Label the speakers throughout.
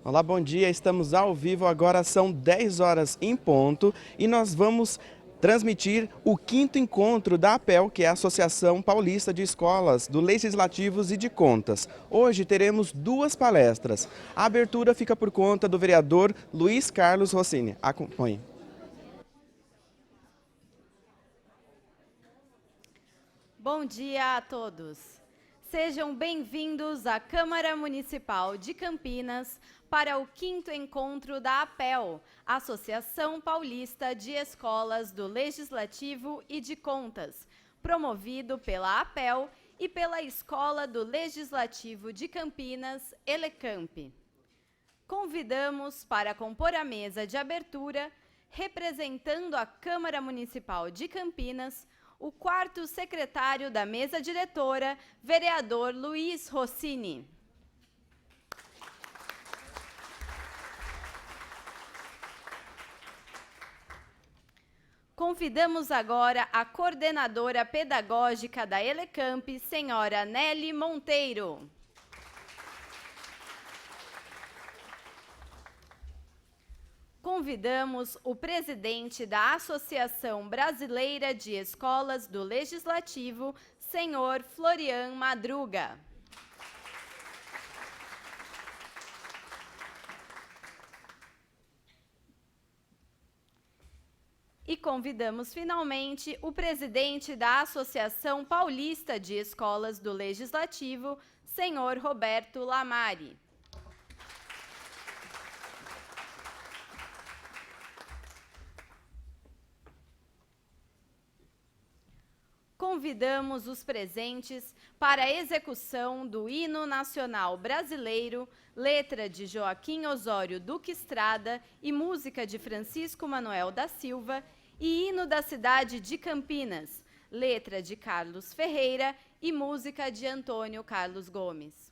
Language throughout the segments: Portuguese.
Speaker 1: Olá, bom dia. Estamos ao vivo, agora são 10 horas em ponto e nós vamos transmitir o 5º encontro da APEL, que é a Associação Paulista de Escolas do Legislativos e de Contas. Hoje teremos 2 palestras. A abertura fica por conta do vereador Luiz Carlos Rossini. Acompanhe.
Speaker 2: Bom dia a todos. Sejam bem-vindos à Câmara Municipal de Campinas para o 5º encontro da APEL, Associação Paulista de Escolas do Legislativo e de Contas, promovido pela APEL e pela Escola do Legislativo de Campinas, Elecamp. Convidamos para compor a mesa de abertura, representando a Câmara Municipal de Campinas, o 4º secretário da mesa diretora, vereador Luiz Rossini. Convidamos agora a coordenadora pedagógica da Elecamp, senhora Nelly Monteiro. Convidamos o presidente da Associação Brasileira de Escolas do Legislativo, senhor Florian Madruga. E convidamos, finalmente, o presidente da Associação Paulista de Escolas do Legislativo, senhor Roberto Lamari. Convidamos os presentes para a execução do Hino Nacional Brasileiro, letra de Joaquim Osório Duque Estrada e música de Francisco Manuel da Silva, e Hino da Cidade de Campinas, letra de Carlos Ferreira e música de Antônio Carlos Gomes.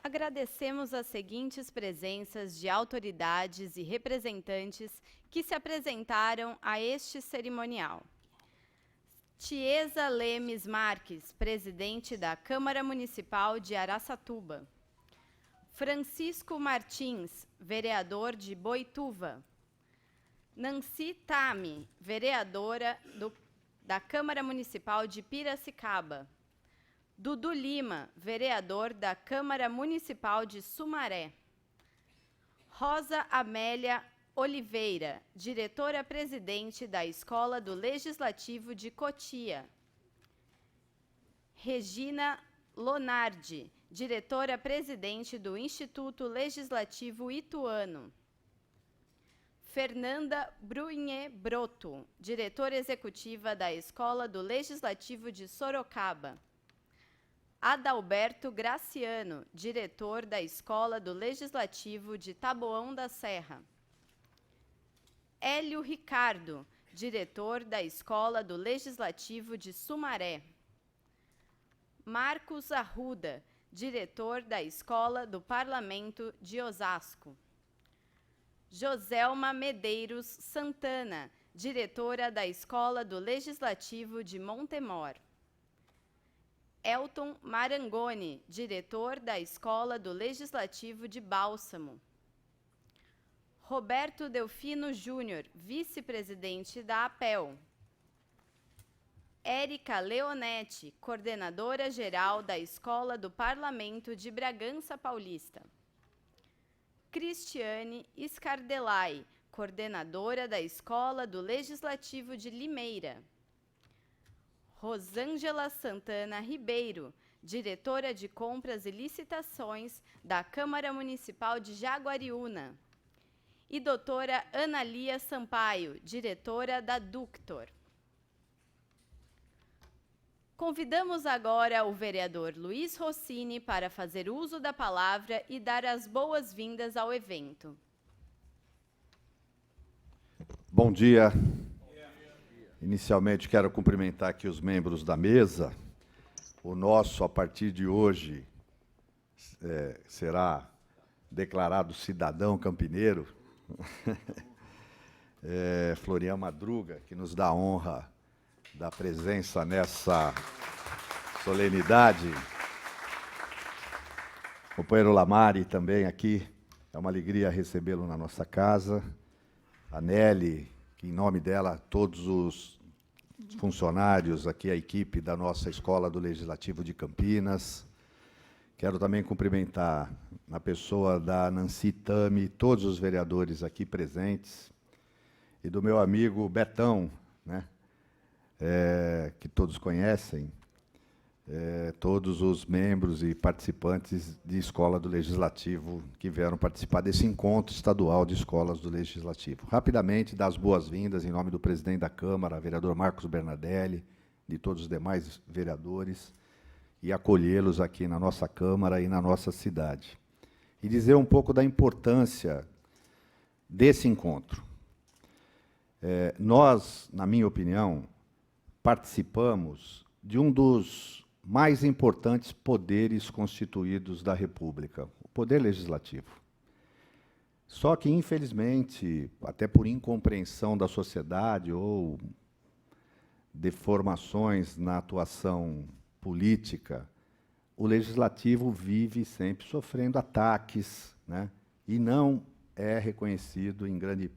Speaker 2: Agradecemos as seguintes presenças de autoridades e representantes que se apresentaram a este cerimonial. Tiesa Lemes Marques, presidente da Câmara Municipal de Araçatuba. Francisco Martins, vereador de Boituva. Nancy Tami, vereadora da Câmara Municipal de Piracicaba. Dudu Lima, vereador da Câmara Municipal de Sumaré. Rosa Amélia Oliveira, diretora-presidente da Escola do Legislativo de Cotia. Regina Lonardi, diretora-presidente do Instituto Legislativo Ituano. Fernanda Brunhe Broto, diretora executiva da Escola do Legislativo de Sorocaba. Adalberto Graciano, diretor da Escola do Legislativo de Taboão da Serra. Hélio Ricardo, diretor da Escola do Legislativo de Sumaré. Marcos Arruda, diretor da Escola do Parlamento de Osasco. Joselma Medeiros Santana, diretora da Escola do Legislativo de Montemor. Elton Marangoni, diretor da Escola do Legislativo de Bálsamo. Roberto Delfino Júnior, vice-presidente da APEL. Érica Leonetti, coordenadora-geral da Escola do Parlamento de Bragança Paulista. Cristiane Scardelai, coordenadora da Escola do Legislativo de Limeira. Rosângela Santana Ribeiro, diretora de Compras e Licitações da Câmara Municipal de Jaguariúna. E doutora Analia Sampaio, diretora da Ductor. Convidamos agora o vereador Luiz Rossini para fazer uso da palavra e dar as boas-vindas ao evento.
Speaker 3: Bom dia. Inicialmente, quero cumprimentar aqui os membros da mesa. O nosso, a partir de hoje, será declarado cidadão campineiro. Florian Madruga, que nos dá a honra da presença nessa solenidade. O companheiro Lamari também aqui. É uma alegria recebê-lo na nossa casa. A Nelly, que em nome dela, todos os funcionários aqui, a equipe da nossa Escola do Legislativo de Campinas. Quero também cumprimentar, na pessoa da Nancy Tami, todos os vereadores aqui presentes, e do meu amigo Betão, né, que todos conhecem, todos os membros e participantes de Escola do Legislativo que vieram participar desse encontro estadual de escolas do Legislativo. Rapidamente, dar as boas-vindas em nome do presidente da Câmara, vereador Marcos Bernardelli, de todos os demais vereadores, e acolhê-los aqui na nossa Câmara e na nossa cidade. E dizer um pouco da importância desse encontro. Nós, na minha opinião, participamos de um dos mais importantes poderes constituídos da República, o poder legislativo. Só que, infelizmente, até por incompreensão da sociedade ou deformações na atuação política, o legislativo vive sempre sofrendo ataques, né? E não é reconhecido, em grande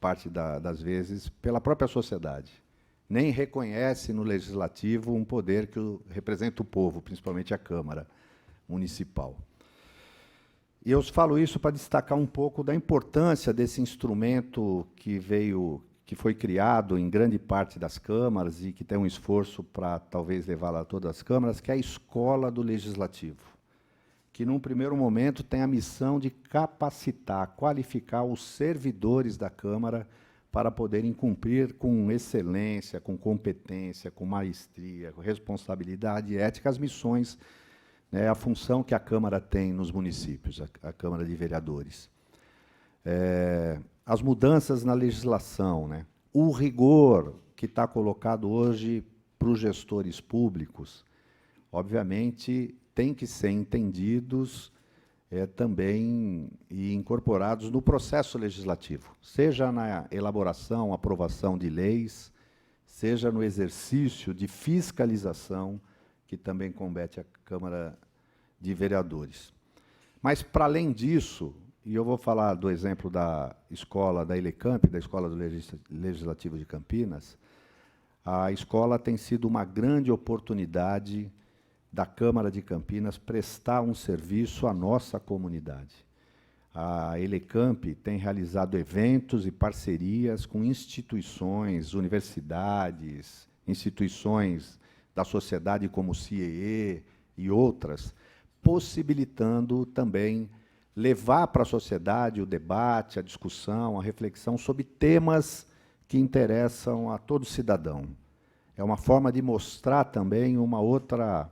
Speaker 3: parte das vezes, pela própria sociedade. Nem reconhece no legislativo um poder que representa o povo, principalmente a Câmara Municipal. E eu falo isso para destacar um pouco da importância desse instrumento que foi criado em grande parte das câmaras e que tem um esforço para talvez levá-la a todas as câmaras, que é a Escola do Legislativo, que num primeiro momento tem a missão de capacitar, qualificar os servidores da Câmara para poderem cumprir com excelência, com competência, com maestria, com responsabilidade e ética as missões, né, a função que a Câmara tem nos municípios, a Câmara de Vereadores. As mudanças na legislação, né, o rigor que está colocado hoje para os gestores públicos, obviamente, tem que ser entendidos também incorporados no processo legislativo, seja na elaboração, aprovação de leis, seja no exercício de fiscalização, que também compete à Câmara de Vereadores. Mas, para além disso, e eu vou falar do exemplo da escola da Elecamp, da Escola do Legislativo de Campinas, a escola tem sido uma grande oportunidade da Câmara de Campinas prestar um serviço à nossa comunidade. A Elecamp tem realizado eventos e parcerias com instituições, universidades, instituições da sociedade como o CIEE e outras, possibilitando também levar para a sociedade o debate, a discussão, a reflexão sobre temas que interessam a todo cidadão. É uma forma de mostrar também uma outra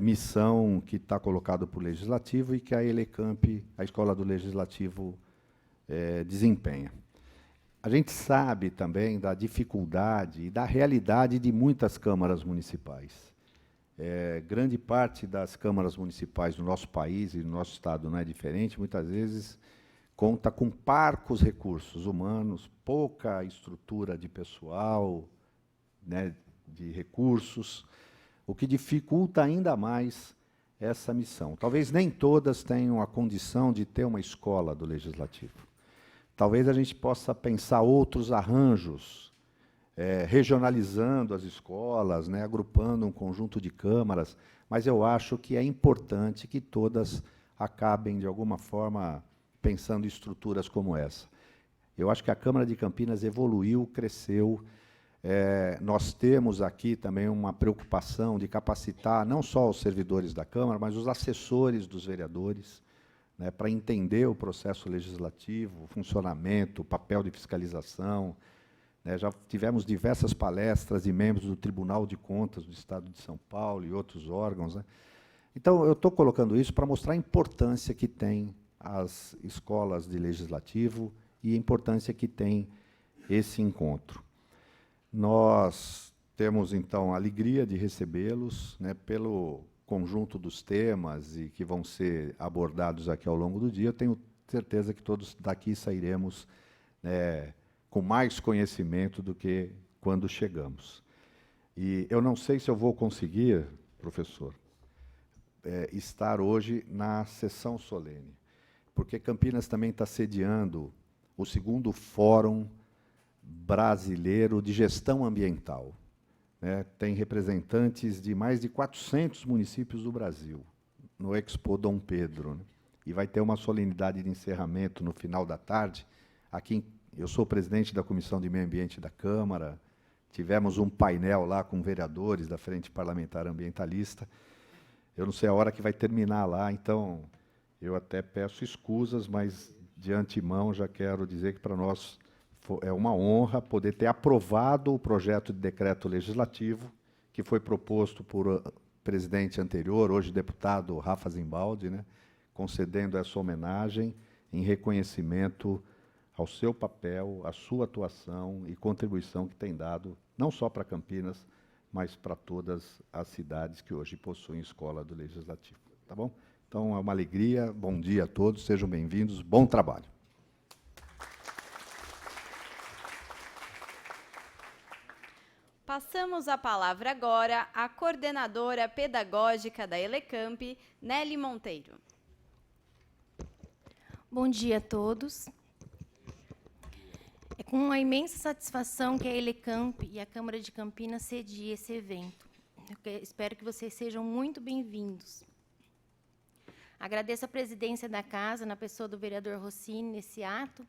Speaker 3: missão que está colocada para o Legislativo e que a Elecamp, a Escola do Legislativo, desempenha. A gente sabe também da dificuldade e da realidade de muitas câmaras municipais. Grande parte das câmaras municipais do nosso país e do nosso estado não é diferente, muitas vezes conta com parcos recursos humanos, pouca estrutura de pessoal, né, de recursos, o que dificulta ainda mais essa missão. Talvez nem todas tenham a condição de ter uma escola do Legislativo. Talvez a gente possa pensar outros arranjos, regionalizando as escolas, né, agrupando um conjunto de câmaras, mas eu acho que é importante que todas acabem, de alguma forma, pensando em estruturas como essa. Eu acho que a Câmara de Campinas evoluiu, cresceu. Nós temos aqui também uma preocupação de capacitar não só os servidores da Câmara, mas os assessores dos vereadores, né, para entender o processo legislativo, o funcionamento, o papel de fiscalização. Já tivemos diversas palestras de membros do Tribunal de Contas do Estado de São Paulo e outros órgãos, né? Então, eu estou colocando isso para mostrar a importância que tem as escolas de legislativo e a importância que tem esse encontro. Nós temos, então, a alegria de recebê-los, né, pelo conjunto dos temas e que vão ser abordados aqui ao longo do dia. Eu tenho certeza que todos daqui sairemos com mais conhecimento do que quando chegamos. E eu não sei se eu vou conseguir, professor, estar hoje na sessão solene, porque Campinas também está sediando o 2º Fórum Brasileiro de Gestão Ambiental. Tem representantes de mais de 400 municípios do Brasil, no Expo Dom Pedro, né? E vai ter uma solenidade de encerramento no final da tarde. Eu sou presidente da Comissão de Meio Ambiente da Câmara, tivemos um painel lá com vereadores da Frente Parlamentar Ambientalista. Eu não sei a hora que vai terminar lá, então eu até peço escusas, mas de antemão já quero dizer que para nós é uma honra poder ter aprovado o projeto de decreto legislativo que foi proposto por presidente anterior, hoje deputado Rafa Zimbaldi, né, concedendo essa homenagem em reconhecimento ao seu papel, à sua atuação e contribuição que tem dado, não só para Campinas, mas para todas as cidades que hoje possuem escola do Legislativo. Tá bom? Então, é uma alegria. Bom dia a todos, sejam bem-vindos, bom trabalho.
Speaker 2: Passamos a palavra agora à coordenadora pedagógica da Elecamp, Nelly Monteiro.
Speaker 4: Bom dia a todos. É com uma imensa satisfação que a Elecamp e a Câmara de Campinas cediem esse evento. Eu espero que vocês sejam muito bem-vindos. Agradeço a presidência da Casa, na pessoa do vereador Rossini, nesse ato,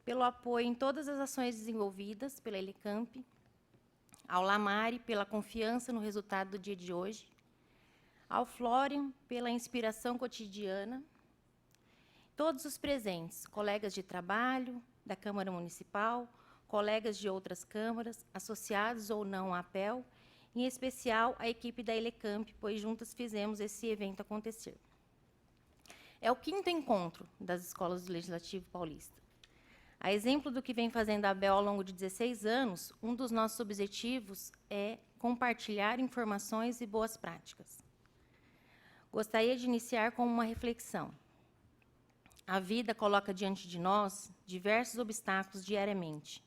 Speaker 4: pelo apoio em todas as ações desenvolvidas pela Elecamp, ao Lamari, pela confiança no resultado do dia de hoje, ao Florian, pela inspiração cotidiana, todos os presentes, colegas de trabalho da Câmara Municipal, colegas de outras câmaras, associados ou não à APEL, em especial a equipe da Elecamp, pois juntas fizemos esse evento acontecer. É o 5º encontro das escolas do Legislativo Paulista. A exemplo do que vem fazendo a ABEL ao longo de 16 anos, um dos nossos objetivos é compartilhar informações e boas práticas. Gostaria de iniciar com uma reflexão. A vida coloca diante de nós diversos obstáculos diariamente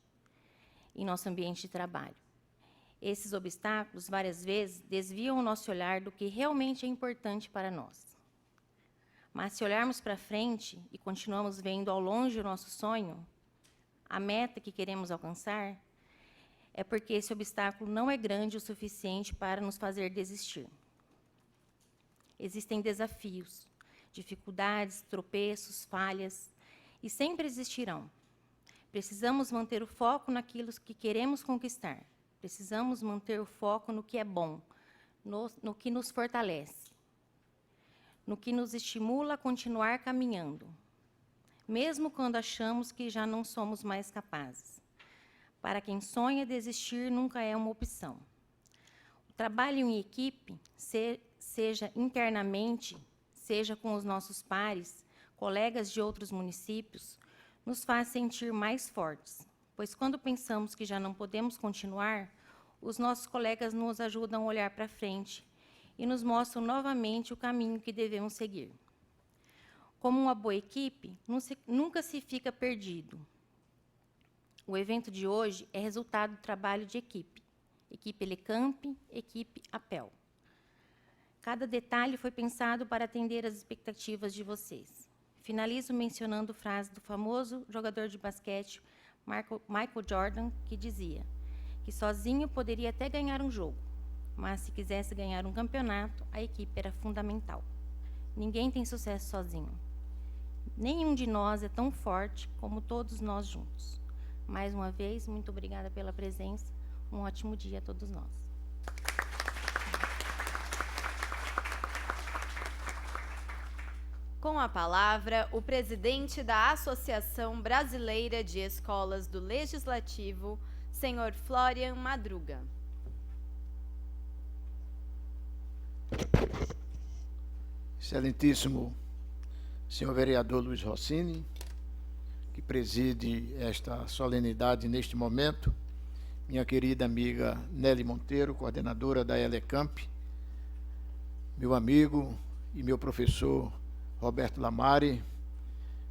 Speaker 4: em nosso ambiente de trabalho. Esses obstáculos, várias vezes, desviam o nosso olhar do que realmente é importante para nós. Mas, se olharmos para frente e continuamos vendo ao longe o nosso sonho, a meta que queremos alcançar, é porque esse obstáculo não é grande o suficiente para nos fazer desistir. Existem desafios, dificuldades, tropeços, falhas, e sempre existirão. Precisamos manter o foco naquilo que queremos conquistar. Precisamos manter o foco no que é bom, no que nos fortalece, no que nos estimula a continuar caminhando, mesmo quando achamos que já não somos mais capazes. Para quem sonha, desistir nunca é uma opção. O trabalho em equipe, seja internamente, seja com os nossos pares, colegas de outros municípios, nos faz sentir mais fortes, pois quando pensamos que já não podemos continuar, os nossos colegas nos ajudam a olhar para frente e nos mostram novamente o caminho que devemos seguir. Como uma boa equipe, nunca se fica perdido. O evento de hoje é resultado do trabalho de equipe. Equipe Elecamp, equipe APEL. Cada detalhe foi pensado para atender às expectativas de vocês. Finalizo mencionando frase do famoso jogador de basquete Michael Jordan, que dizia que sozinho poderia até ganhar um jogo, mas se quisesse ganhar um campeonato, a equipe era fundamental. Ninguém tem sucesso sozinho. Nenhum de nós é tão forte como todos nós juntos. Mais uma vez, muito obrigada pela presença. Um ótimo dia a todos nós.
Speaker 2: Com a palavra, o presidente da Associação Brasileira de Escolas do Legislativo, senhor Florian Madruga.
Speaker 5: Excelentíssimo senhor vereador Luiz Rossini, que preside esta solenidade neste momento, minha querida amiga Nelly Monteiro, coordenadora da Elecamp, meu amigo e meu professor Roberto Lamari,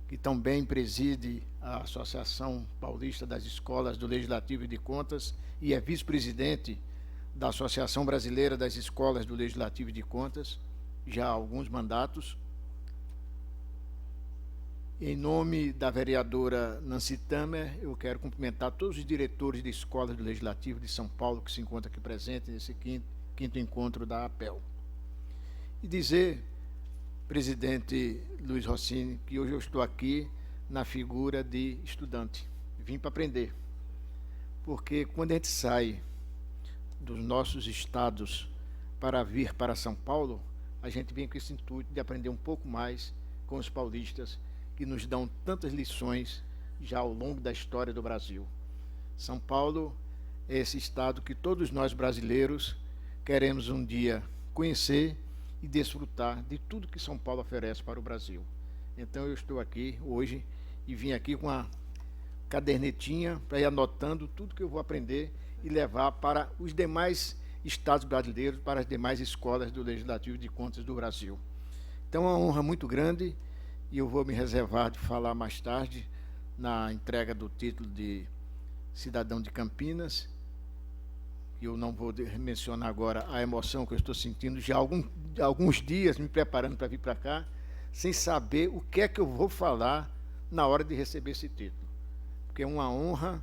Speaker 5: que também preside a Associação Paulista das Escolas do Legislativo e de Contas e é vice-presidente da Associação Brasileira das Escolas do Legislativo e de Contas, já há alguns mandatos. Em nome da vereadora Nancy Tamer, eu quero cumprimentar todos os diretores de escolas do Legislativo de São Paulo que se encontram aqui presentes nesse quinto encontro da APEL. E dizer, presidente Luiz Rossini, que hoje eu estou aqui na figura de estudante. Vim para aprender. Porque quando a gente sai dos nossos estados para vir para São Paulo, a gente vem com esse intuito de aprender um pouco mais com os paulistas, que nos dão tantas lições já ao longo da história do Brasil. São Paulo é esse estado que todos nós brasileiros queremos um dia conhecer e desfrutar de tudo que São Paulo oferece para o Brasil. Então eu estou aqui hoje e vim aqui com uma cadernetinha para ir anotando tudo que eu vou aprender e levar para os demais estados brasileiros, para as demais escolas do Legislativo de Contas do Brasil. Então é uma honra muito grande e eu vou me reservar de falar mais tarde na entrega do título de cidadão de Campinas. Eu não vou mencionar agora a emoção que eu estou sentindo já há alguns dias me preparando para vir para cá, sem saber o que é que eu vou falar na hora de receber esse título. Porque é uma honra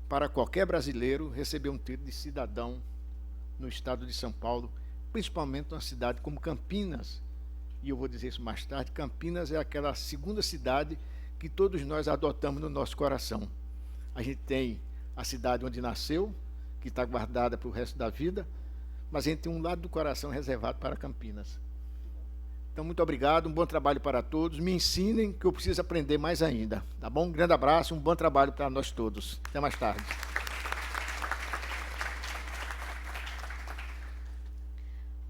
Speaker 5: para qualquer brasileiro receber um título de cidadão no estado de São Paulo, principalmente numa cidade como Campinas. E eu vou dizer isso mais tarde, Campinas é aquela segunda cidade que todos nós adotamos no nosso coração. A gente tem a cidade onde nasceu, que está guardada para o resto da vida, mas a gente tem um lado do coração reservado para Campinas. Então, muito obrigado, um bom trabalho para todos. Me ensinem que eu preciso aprender mais ainda, tá bom? Um grande abraço, um bom trabalho para nós todos. Até mais tarde.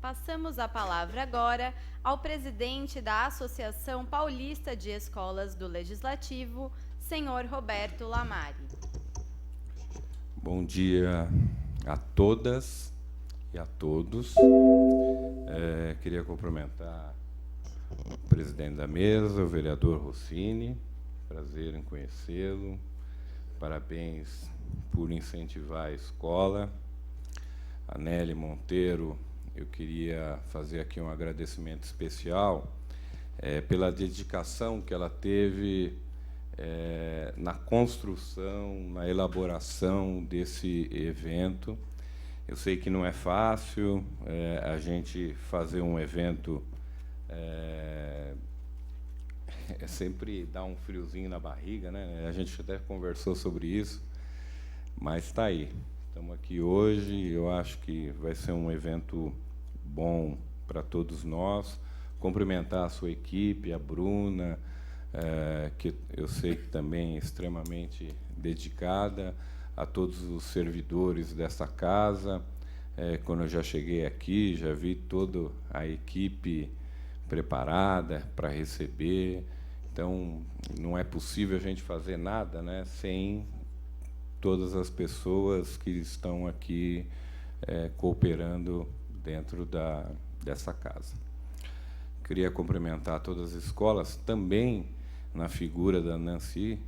Speaker 2: Passamos a palavra agora ao presidente da Associação Paulista de Escolas do Legislativo, senhor Roberto Lamari.
Speaker 6: Bom dia a todas e a todos. Queria cumprimentar o presidente da mesa, o vereador Rossini, prazer em conhecê-lo, parabéns por incentivar a escola. A Nelly Monteiro, eu queria fazer aqui um agradecimento especial pela dedicação que ela teve na construção, na elaboração desse evento. Eu sei que não é fácil a gente fazer um evento, sempre dá um friozinho na barriga, né? A gente até conversou sobre isso, mas está aí. Estamos aqui hoje e eu acho que vai ser um evento bom para todos nós. Cumprimentar a sua equipe, a Bruna, que eu sei que também é extremamente dedicada, a todos os servidores dessa casa. Quando eu já cheguei aqui, já vi toda a equipe preparada para receber. Então, não é possível a gente fazer nada, né, sem todas as pessoas que estão aqui cooperando dentro dessa casa. Queria cumprimentar todas as escolas, também na figura da Nancy,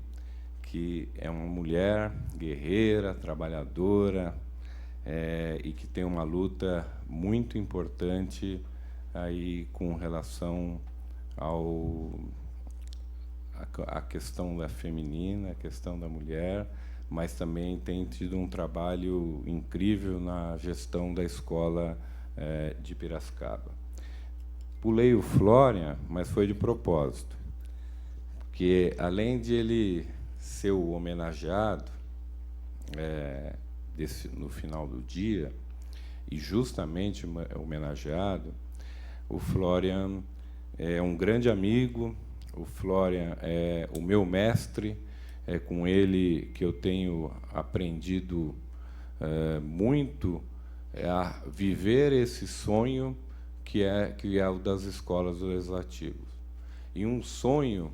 Speaker 6: que é uma mulher guerreira, trabalhadora, e que tem uma luta muito importante aí com relação à questão da feminina, a questão da mulher, mas também tem tido um trabalho incrível na gestão da escola de Piracicaba. Pulei o Florian, mas foi de propósito, porque, além de ele ser o homenageado no final do dia, e justamente homenageado, o Florian é um grande amigo, o Florian é o meu mestre, é com ele que eu tenho aprendido muito a viver esse sonho que é o das escolas legislativas. E um sonho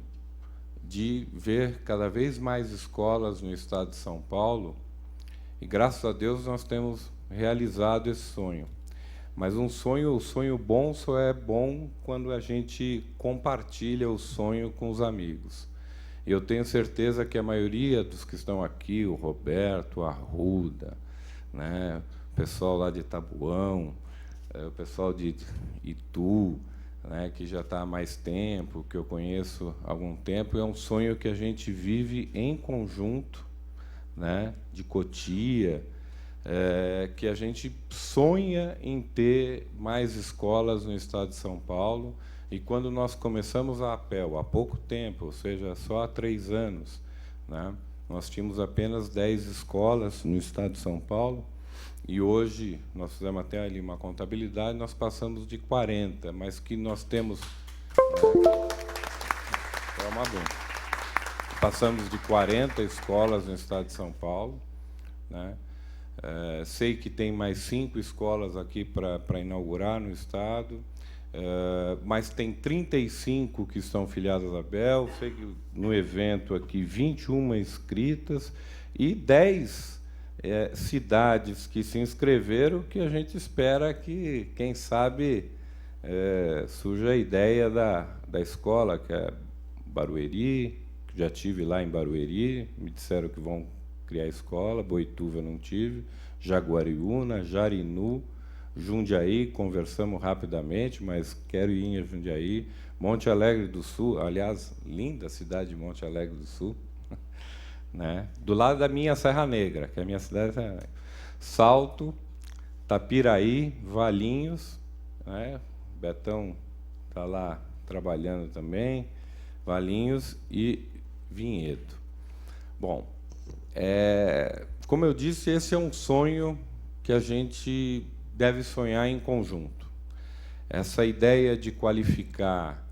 Speaker 6: de ver cada vez mais escolas no estado de São Paulo, e graças a Deus nós temos realizado esse sonho. Mas o sonho bom só é bom quando a gente compartilha o sonho com os amigos. E eu tenho certeza que a maioria dos que estão aqui, o Roberto, a Arruda, né, o pessoal lá de Tabuão, o pessoal de Itu, né, que já está há mais tempo, que eu conheço há algum tempo, é um sonho que a gente vive em conjunto, né, de Cotia, que a gente sonha em ter mais escolas no estado de São Paulo. E quando nós começamos a APEL, há pouco tempo, ou seja, só há 3 anos, né, nós tínhamos apenas 10 escolas no estado de São Paulo, e hoje nós fizemos até ali uma contabilidade, nós passamos de 40, mas que nós temos... Passamos de 40 escolas no estado de São Paulo, né? Sei que tem mais 5 escolas aqui para inaugurar no estado, mas tem 35 que estão filiadas à APEL, sei que no evento aqui 21 inscritas e 10 cidades que se inscreveram, que a gente espera que, quem sabe, surja a ideia da escola, que é Barueri, que já tive lá em Barueri, me disseram que vão criar escola, Boituva não tive, Jaguariúna, Jarinu, Jundiaí, conversamos rapidamente, mas quero ir em Jundiaí, Monte Alegre do Sul, aliás, linda cidade de Monte Alegre do Sul, né? Do lado da minha Serra Negra, que é a minha cidade, Salto, Tapiraí, Valinhos, né? Betão está lá trabalhando também, Valinhos e Vinhedo. Bom, como eu disse, esse é um sonho que a gente deve sonhar em conjunto. Essa ideia de qualificar,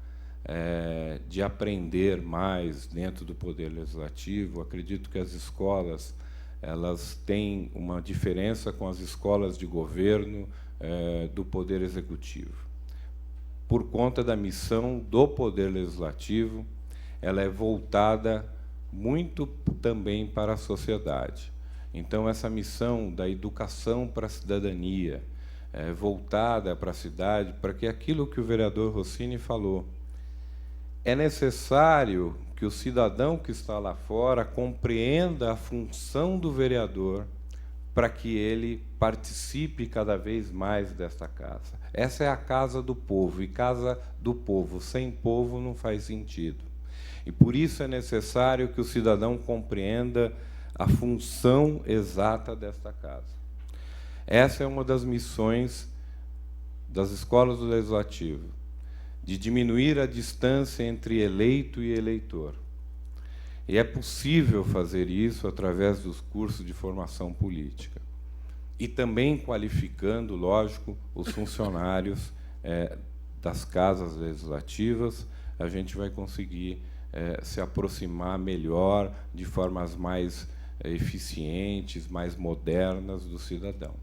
Speaker 6: de aprender mais dentro do Poder Legislativo, acredito que as escolas elas têm uma diferença com as escolas de governo do Poder Executivo. Por conta da missão do Poder Legislativo, ela é voltada muito também para a sociedade. Então, essa missão da educação para a cidadania, voltada para a cidade, para que aquilo que o vereador Rossini falou, é necessário que o cidadão que está lá fora compreenda a função do vereador para que ele participe cada vez mais desta casa. Essa é a casa do povo, e casa do povo sem povo não faz sentido. E por isso é necessário que o cidadão compreenda a função exata desta casa. Essa é uma das missões das escolas do Legislativo, de diminuir a distância entre eleito e eleitor. E é possível fazer isso através dos cursos de formação política. E também qualificando, lógico, os funcionários das casas legislativas, a gente vai conseguir se aproximar melhor, de formas mais eficientes, mais modernas do cidadão.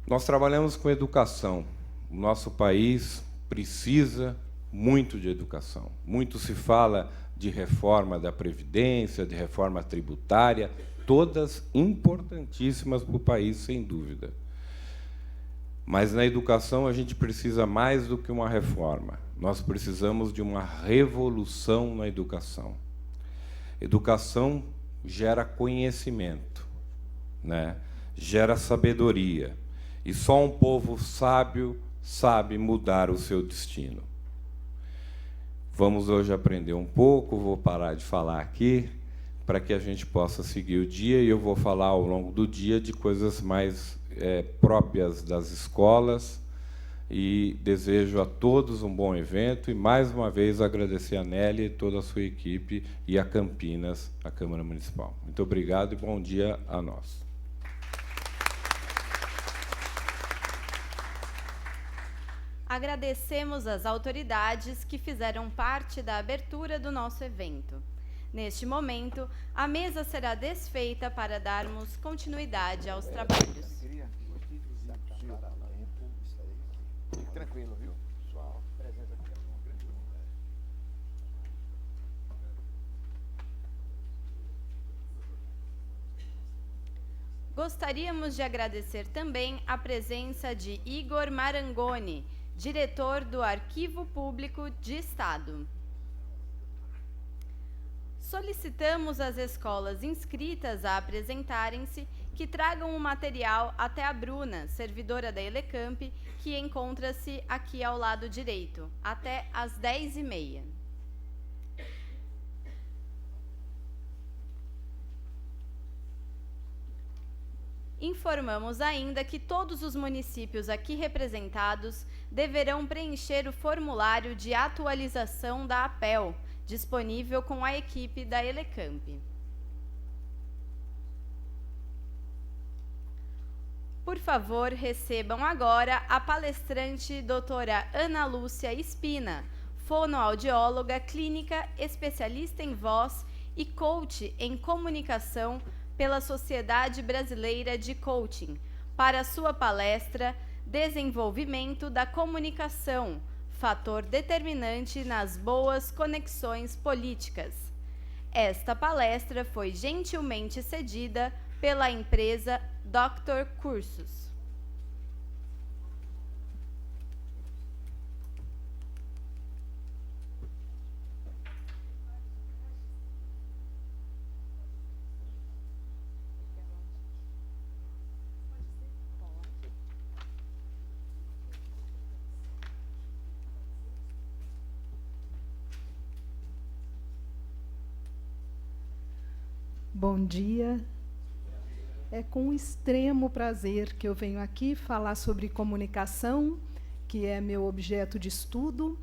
Speaker 6: Nós trabalhamos com educação. O nosso país precisa muito de educação. Muito se fala de reforma da Previdência, de reforma tributária, todas importantíssimas para o país, sem dúvida. Mas na educação a gente precisa mais do que uma reforma. Nós precisamos de uma revolução na educação. Educação gera conhecimento, né? Gera sabedoria. E só um povo sábio sabe mudar o seu destino. Vamos hoje aprender um pouco, vou parar de falar aqui, para que a gente possa seguir o dia, e eu vou falar ao longo do dia de coisas mais próprias das escolas, e desejo a todos um bom evento, e mais uma vez agradecer a Nelly e toda a sua equipe, e a Campinas, a Câmara Municipal. Muito obrigado e bom dia a nós.
Speaker 2: Agradecemos às autoridades que fizeram parte da abertura do nosso evento. Neste momento, a mesa será desfeita para darmos continuidade aos trabalhos.
Speaker 5: Fique tranquilo, viu? Sua presença aqui é uma grande honra.
Speaker 2: Gostaríamos de agradecer também a presença de Igor Marangoni, diretor do Arquivo Público de Estado. Solicitamos às escolas inscritas a apresentarem-se, que tragam o material até a Bruna, servidora da Elecamp, que encontra-se aqui ao lado direito, até às 10h30. Informamos ainda que todos os municípios aqui representados deverão preencher o formulário de atualização da APEL, disponível com a equipe da Elecamp. Por favor, recebam agora a palestrante doutora Ana Lúcia Espina, fonoaudióloga clínica, especialista em voz e coach em comunicação pela Sociedade Brasileira de Coaching, para sua palestra Desenvolvimento da Comunicação, fator determinante nas boas conexões políticas. Esta palestra foi gentilmente cedida pela empresa Dr. Cursos.
Speaker 7: Bom dia. É com extremo prazer que eu venho aqui falar sobre comunicação, que é meu objeto de estudo.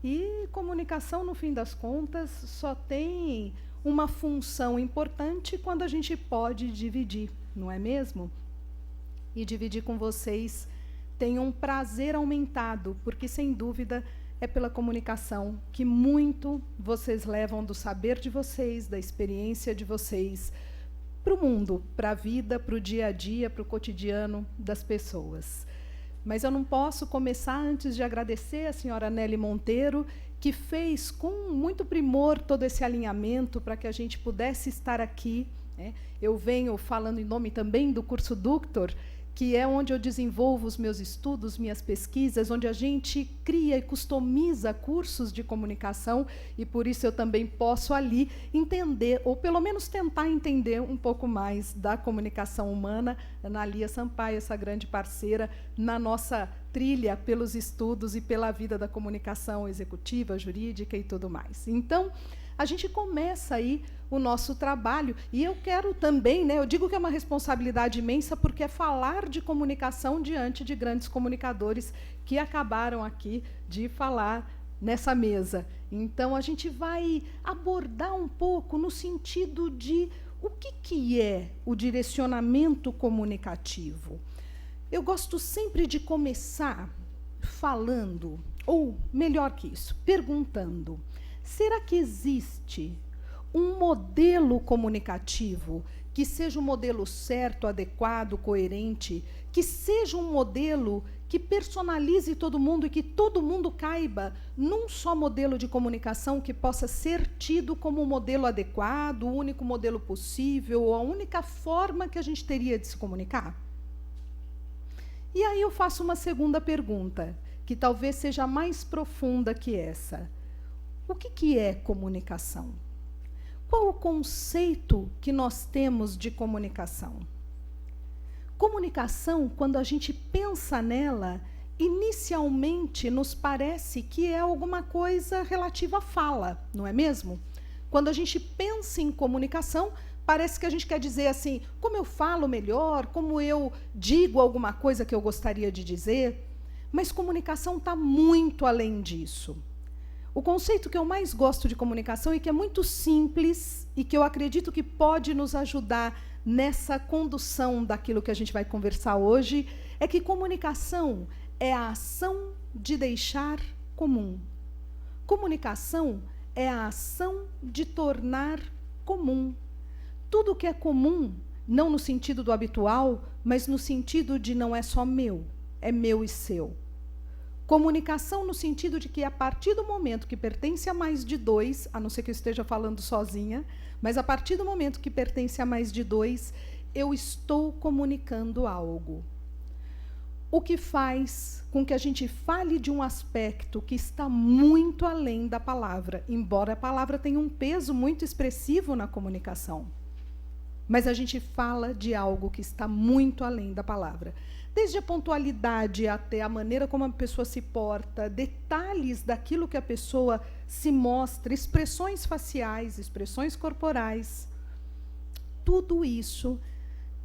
Speaker 7: E comunicação, no fim das contas, só tem uma função importante quando a gente pode dividir, não é mesmo? E dividir com vocês tem um prazer aumentado, porque, sem dúvida, é pela comunicação que muito vocês levam do saber de vocês, da experiência de vocês, para o mundo, para a vida, para o dia a dia, para o cotidiano das pessoas. Mas eu não posso começar antes de agradecer a senhora Nelly Monteiro, que fez com muito primor todo esse alinhamento para que a gente pudesse estar aqui, né? Eu venho falando em nome também do curso Ductor, que é onde eu desenvolvo os meus estudos, minhas pesquisas, onde a gente cria e customiza cursos de comunicação, e por isso eu também posso ali entender, ou pelo menos tentar entender um pouco mais da comunicação humana. Ana Lia Sampaio, essa grande parceira, na nossa trilha pelos estudos e pela vida da comunicação executiva, jurídica e tudo mais. Então, a gente começa aí o nosso trabalho, e eu quero também, eu digo que é uma responsabilidade imensa, porque é falar de comunicação diante de grandes comunicadores que acabaram aqui de falar nessa mesa. Então, a gente vai abordar um pouco no sentido de o que é o direcionamento comunicativo. Eu gosto sempre de começar falando, ou melhor que isso, perguntando: será que existe um modelo comunicativo que seja um modelo certo, adequado, coerente, que seja um modelo que personalize todo mundo e que todo mundo caiba num só modelo de comunicação que possa ser tido como um modelo adequado, o único modelo possível, ou a única forma que a gente teria de se comunicar? E aí eu faço uma segunda pergunta, que talvez seja mais profunda que essa. O que é comunicação? Qual o conceito que nós temos de comunicação? Comunicação, quando a gente pensa nela, inicialmente nos parece que é alguma coisa relativa à fala, não é mesmo? Quando a gente pensa em comunicação, parece que a gente quer dizer assim, como eu falo melhor, como eu digo alguma coisa que eu gostaria de dizer, mas comunicação está muito além disso. O conceito que eu mais gosto de comunicação e que é muito simples e que eu acredito que pode nos ajudar nessa condução daquilo que a gente vai conversar hoje é que comunicação é a ação de deixar comum. Comunicação é a ação de tornar comum. Tudo que é comum, não no sentido do habitual, mas no sentido de não é só meu, é meu e seu. Comunicação no sentido de que, a partir do momento que pertence a mais de dois, a não ser que eu esteja falando sozinha, mas a partir do momento que pertence a mais de dois, eu estou comunicando algo. O que faz com que a gente fale de um aspecto que está muito além da palavra, embora a palavra tenha um peso muito expressivo na comunicação. Mas a gente fala de algo que está muito além da palavra. Desde a pontualidade até a maneira como a pessoa se porta, detalhes daquilo que a pessoa se mostra, expressões faciais, expressões corporais. Tudo isso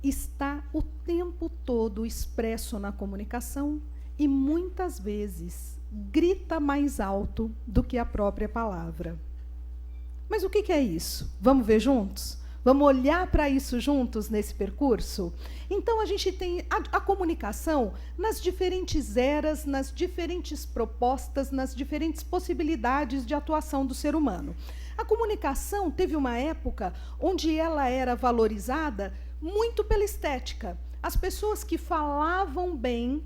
Speaker 7: está o tempo todo expresso na comunicação e, muitas vezes, grita mais alto do que a própria palavra. Mas o que é isso? Vamos ver juntos? Vamos olhar para isso juntos nesse percurso? Então, a gente tem a comunicação nas diferentes eras, nas diferentes propostas, nas diferentes possibilidades de atuação do ser humano. A comunicação teve uma época onde ela era valorizada muito pela estética. As pessoas que falavam bem,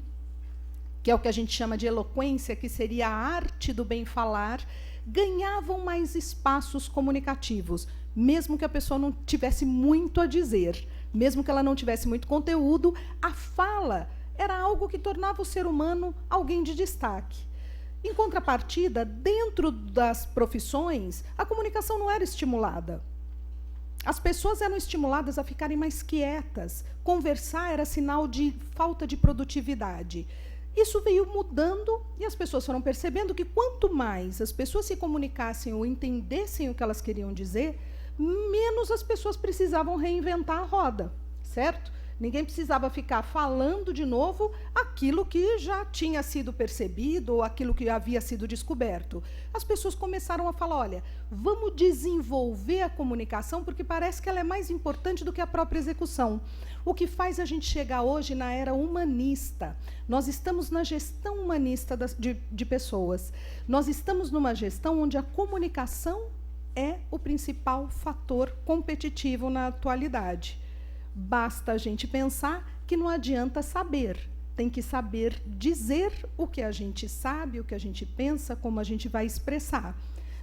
Speaker 7: que é o que a gente chama de eloquência, que seria a arte do bem falar, ganhavam mais espaços comunicativos, mesmo que a pessoa não tivesse muito a dizer, mesmo que ela não tivesse muito conteúdo, a fala era algo que tornava o ser humano alguém de destaque. Em contrapartida, dentro das profissões, a comunicação não era estimulada. As pessoas eram estimuladas a ficarem mais quietas. Conversar era sinal de falta de produtividade. Isso veio mudando e as pessoas foram percebendo que quanto mais as pessoas se comunicassem ou entendessem o que elas queriam dizer, menos as pessoas precisavam reinventar a roda, certo? Ninguém precisava ficar falando de novo aquilo que já tinha sido percebido ou aquilo que havia sido descoberto. As pessoas começaram a falar, olha, vamos desenvolver a comunicação porque parece que ela é mais importante do que a própria execução. O que faz a gente chegar hoje na era humanista. Nós estamos na gestão humanista de pessoas. Nós estamos numa gestão onde a comunicação é o principal fator competitivo na atualidade. Basta a gente pensar que não adianta saber, tem que saber dizer o que a gente sabe, o que a gente pensa, como a gente vai expressar.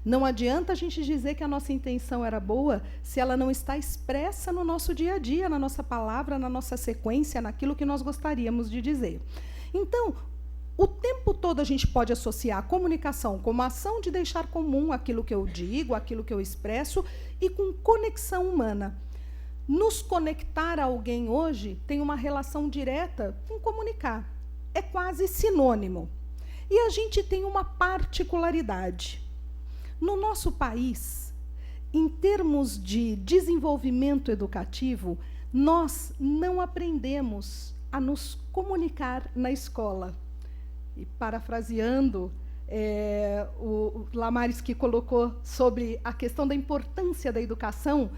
Speaker 7: Não adianta a gente dizer que a nossa intenção era boa se ela não está expressa no nosso dia a dia, na nossa palavra, na nossa sequência, naquilo que nós gostaríamos de dizer. Então, o tempo todo a gente pode associar a comunicação como a ação de deixar comum aquilo que eu digo, aquilo que eu expresso, e com conexão humana. Nos conectar a alguém hoje tem uma relação direta com comunicar. É quase sinônimo. E a gente tem uma particularidade. No nosso país, em termos de desenvolvimento educativo, nós não aprendemos a nos comunicar na escola. E parafraseando o Lamares, que colocou sobre a questão da importância da educação,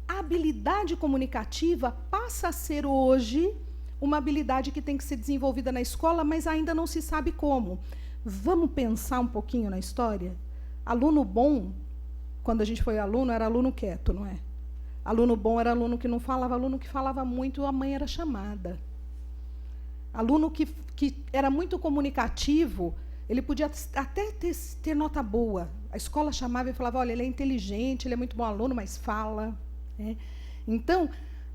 Speaker 7: a habilidade comunicativa passa a ser hoje uma habilidade que tem que ser desenvolvida na escola, mas ainda não se sabe como. Vamos pensar um pouquinho na história? Aluno bom, quando a gente foi aluno, era aluno quieto, não é? Aluno bom era aluno que não falava, aluno que falava muito, a mãe era chamada. Aluno que era muito comunicativo, ele podia até ter nota boa. A escola chamava e falava, olha, ele é inteligente, ele é muito bom aluno, mas fala. Né? Então,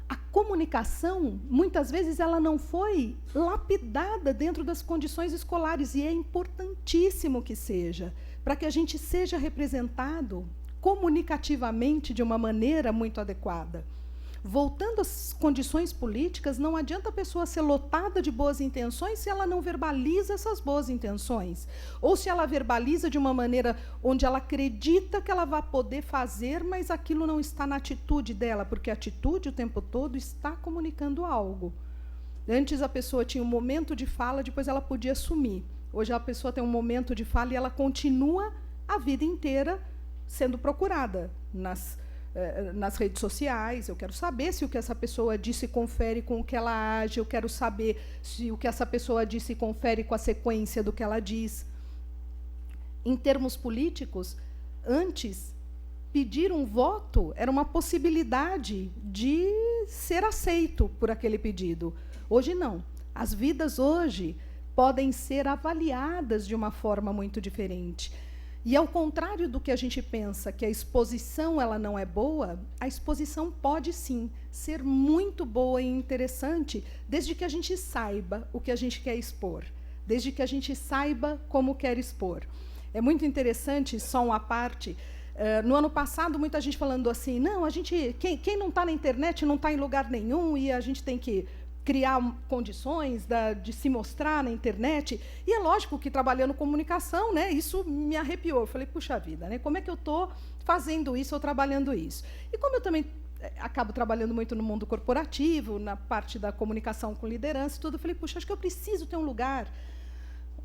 Speaker 7: a comunicação, muitas vezes, ela não foi lapidada dentro das condições escolares, e é importantíssimo que seja, para que a gente seja representado comunicativamente de uma maneira muito adequada. Voltando às condições políticas, não adianta a pessoa ser lotada de boas intenções se ela não verbaliza essas boas intenções. Ou se ela verbaliza de uma maneira onde ela acredita que ela vai poder fazer, mas aquilo não está na atitude dela, porque a atitude o tempo todo está comunicando algo. Antes a pessoa tinha um momento de fala, depois ela podia sumir. Hoje a pessoa tem um momento de fala e ela continua a vida inteira sendo procurada nas redes sociais. Eu quero saber se o que essa pessoa disse confere com o que ela age, eu quero saber se o que essa pessoa disse confere com a sequência do que ela diz. Em termos políticos, antes, pedir um voto era uma possibilidade de ser aceito por aquele pedido. Hoje, não. As vidas hoje podem ser avaliadas de uma forma muito diferente. E, ao contrário do que a gente pensa, que a exposição ela não é boa, a exposição pode, sim, ser muito boa e interessante, desde que a gente saiba o que a gente quer expor, desde que a gente saiba como quer expor. É muito interessante, só uma parte, no ano passado, muita gente falando assim, não, quem não está na internet não está em lugar nenhum, e a gente tem que criar condições de se mostrar na internet. E é lógico que, trabalhando comunicação, né, isso me arrepiou. Eu falei, puxa vida, né, como é que eu estou fazendo isso ou trabalhando isso? E como eu também acabo trabalhando muito no mundo corporativo, na parte da comunicação com liderança e tudo, eu falei, puxa, acho que eu preciso ter um lugar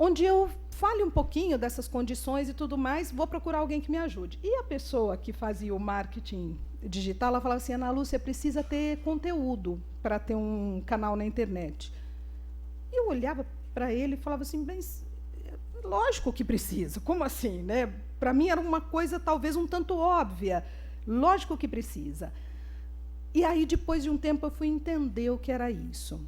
Speaker 7: onde eu fale um pouquinho dessas condições e tudo mais, vou procurar alguém que me ajude. E a pessoa que fazia o marketing digital, ela falava assim, Ana Lúcia, precisa ter conteúdo para ter um canal na internet. E eu olhava para ele e falava assim, mas lógico que precisa, como assim? Né? Para mim era uma coisa talvez um tanto óbvia, lógico que precisa. E aí, depois de um tempo, eu fui entender o que era isso.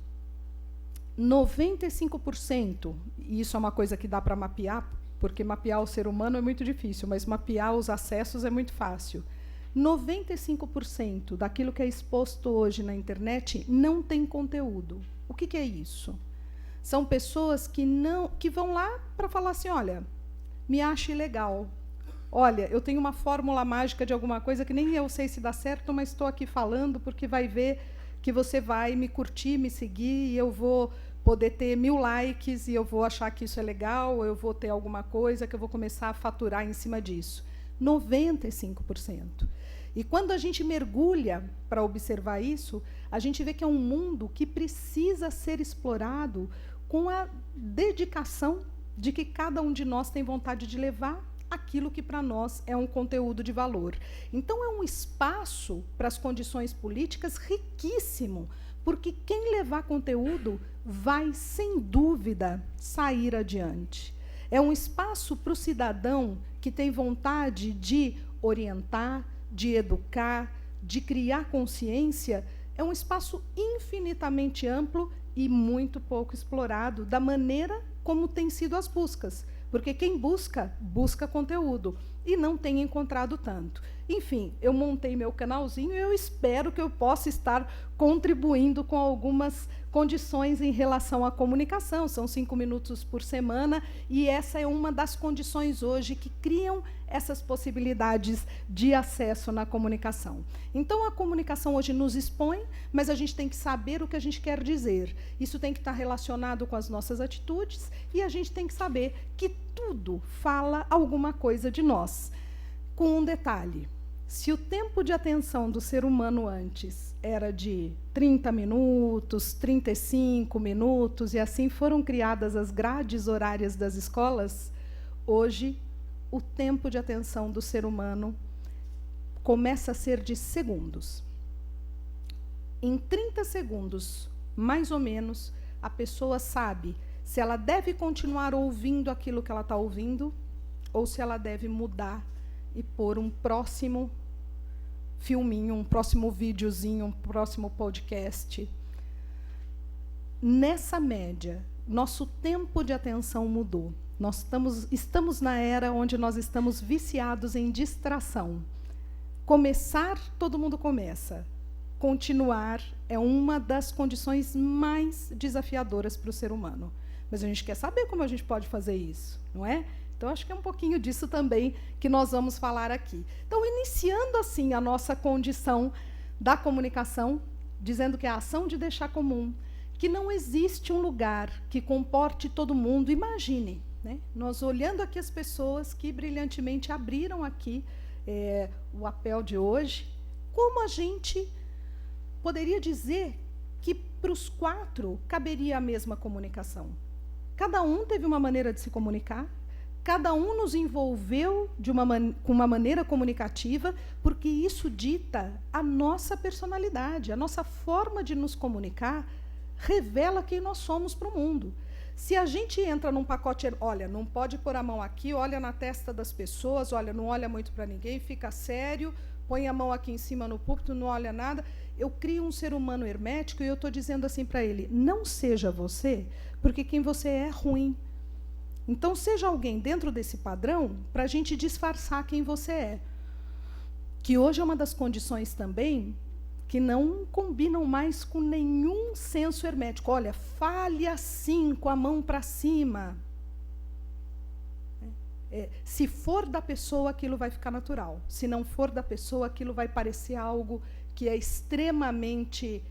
Speaker 7: 95%, e isso é uma coisa que dá para mapear, porque mapear o ser humano é muito difícil, mas mapear os acessos é muito fácil. 95% daquilo que é exposto hoje na internet não tem conteúdo. O que é isso? São pessoas que vão lá para falar assim, olha, me ache legal. Olha, eu tenho uma fórmula mágica de alguma coisa que nem eu sei se dá certo, mas estou aqui falando porque vai ver que você vai me curtir, me seguir, e eu vou poder ter 1000 likes, e eu vou achar que isso é legal, ou eu vou ter alguma coisa que eu vou começar a faturar em cima disso. 95%. E quando a gente mergulha para observar isso, a gente vê que é um mundo que precisa ser explorado com a dedicação de que cada um de nós tem vontade de levar aquilo que para nós é um conteúdo de valor. Então, é um espaço para as condições políticas riquíssimo, porque quem levar conteúdo vai, sem dúvida, sair adiante. É um espaço para o cidadão que tem vontade de orientar, de educar, de criar consciência. É um espaço infinitamente amplo e muito pouco explorado, da maneira como têm sido as buscas. porque quem busca, busca conteúdo, e não tem encontrado tanto. Enfim, eu montei meu canalzinho e eu espero que eu possa estar contribuindo com algumas condições em relação à comunicação. São 5 minutos por semana, e essa é uma das condições hoje que criam essas possibilidades de acesso na comunicação. Então, a comunicação hoje nos expõe, mas a gente tem que saber o que a gente quer dizer. Isso tem que estar relacionado com as nossas atitudes, e a gente tem que saber que tudo fala alguma coisa de nós. Com um detalhe: se o tempo de atenção do ser humano antes era de 30 minutos, 35 minutos, e assim foram criadas as grades horárias das escolas, hoje o tempo de atenção do ser humano começa a ser de segundos. Em 30 segundos, mais ou menos, a pessoa sabe se ela deve continuar ouvindo aquilo que ela está ouvindo, ou se ela deve mudar e pôr um próximo filminho, um próximo videozinho, um próximo podcast. Nessa média, nosso tempo de atenção mudou. Nós estamos na era onde nós estamos viciados em distração. Começar, todo mundo começa. Continuar é uma das condições mais desafiadoras para o ser humano. Mas a gente quer saber como a gente pode fazer isso, não é? Então, acho que é um pouquinho disso também que nós vamos falar aqui. Então, iniciando assim a nossa condição da comunicação, dizendo que é a ação de deixar comum, que não existe um lugar que comporte todo mundo. Imagine, né? Nós olhando aqui as pessoas que brilhantemente abriram aqui o APEL de hoje, como a gente poderia dizer que para os 4 caberia a mesma comunicação? Cada um teve uma maneira de se comunicar, cada um nos envolveu com uma maneira comunicativa, porque isso dita a nossa personalidade, a nossa forma de nos comunicar revela quem nós somos para o mundo. Se a gente entra num pacote, olha, não pode pôr a mão aqui, olha na testa das pessoas, olha, não olha muito para ninguém, fica sério, põe a mão aqui em cima no púlpito, não olha nada, eu crio um ser humano hermético e eu estou dizendo assim para ele: não seja você, porque quem você é ruim. Então, seja alguém dentro desse padrão para a gente disfarçar quem você é. Que hoje é uma das condições também que não combinam mais com nenhum senso hermético. Olha, fale assim, com a mão para cima. Se for da pessoa, aquilo vai ficar natural. Se não for da pessoa, aquilo vai parecer algo que é extremamente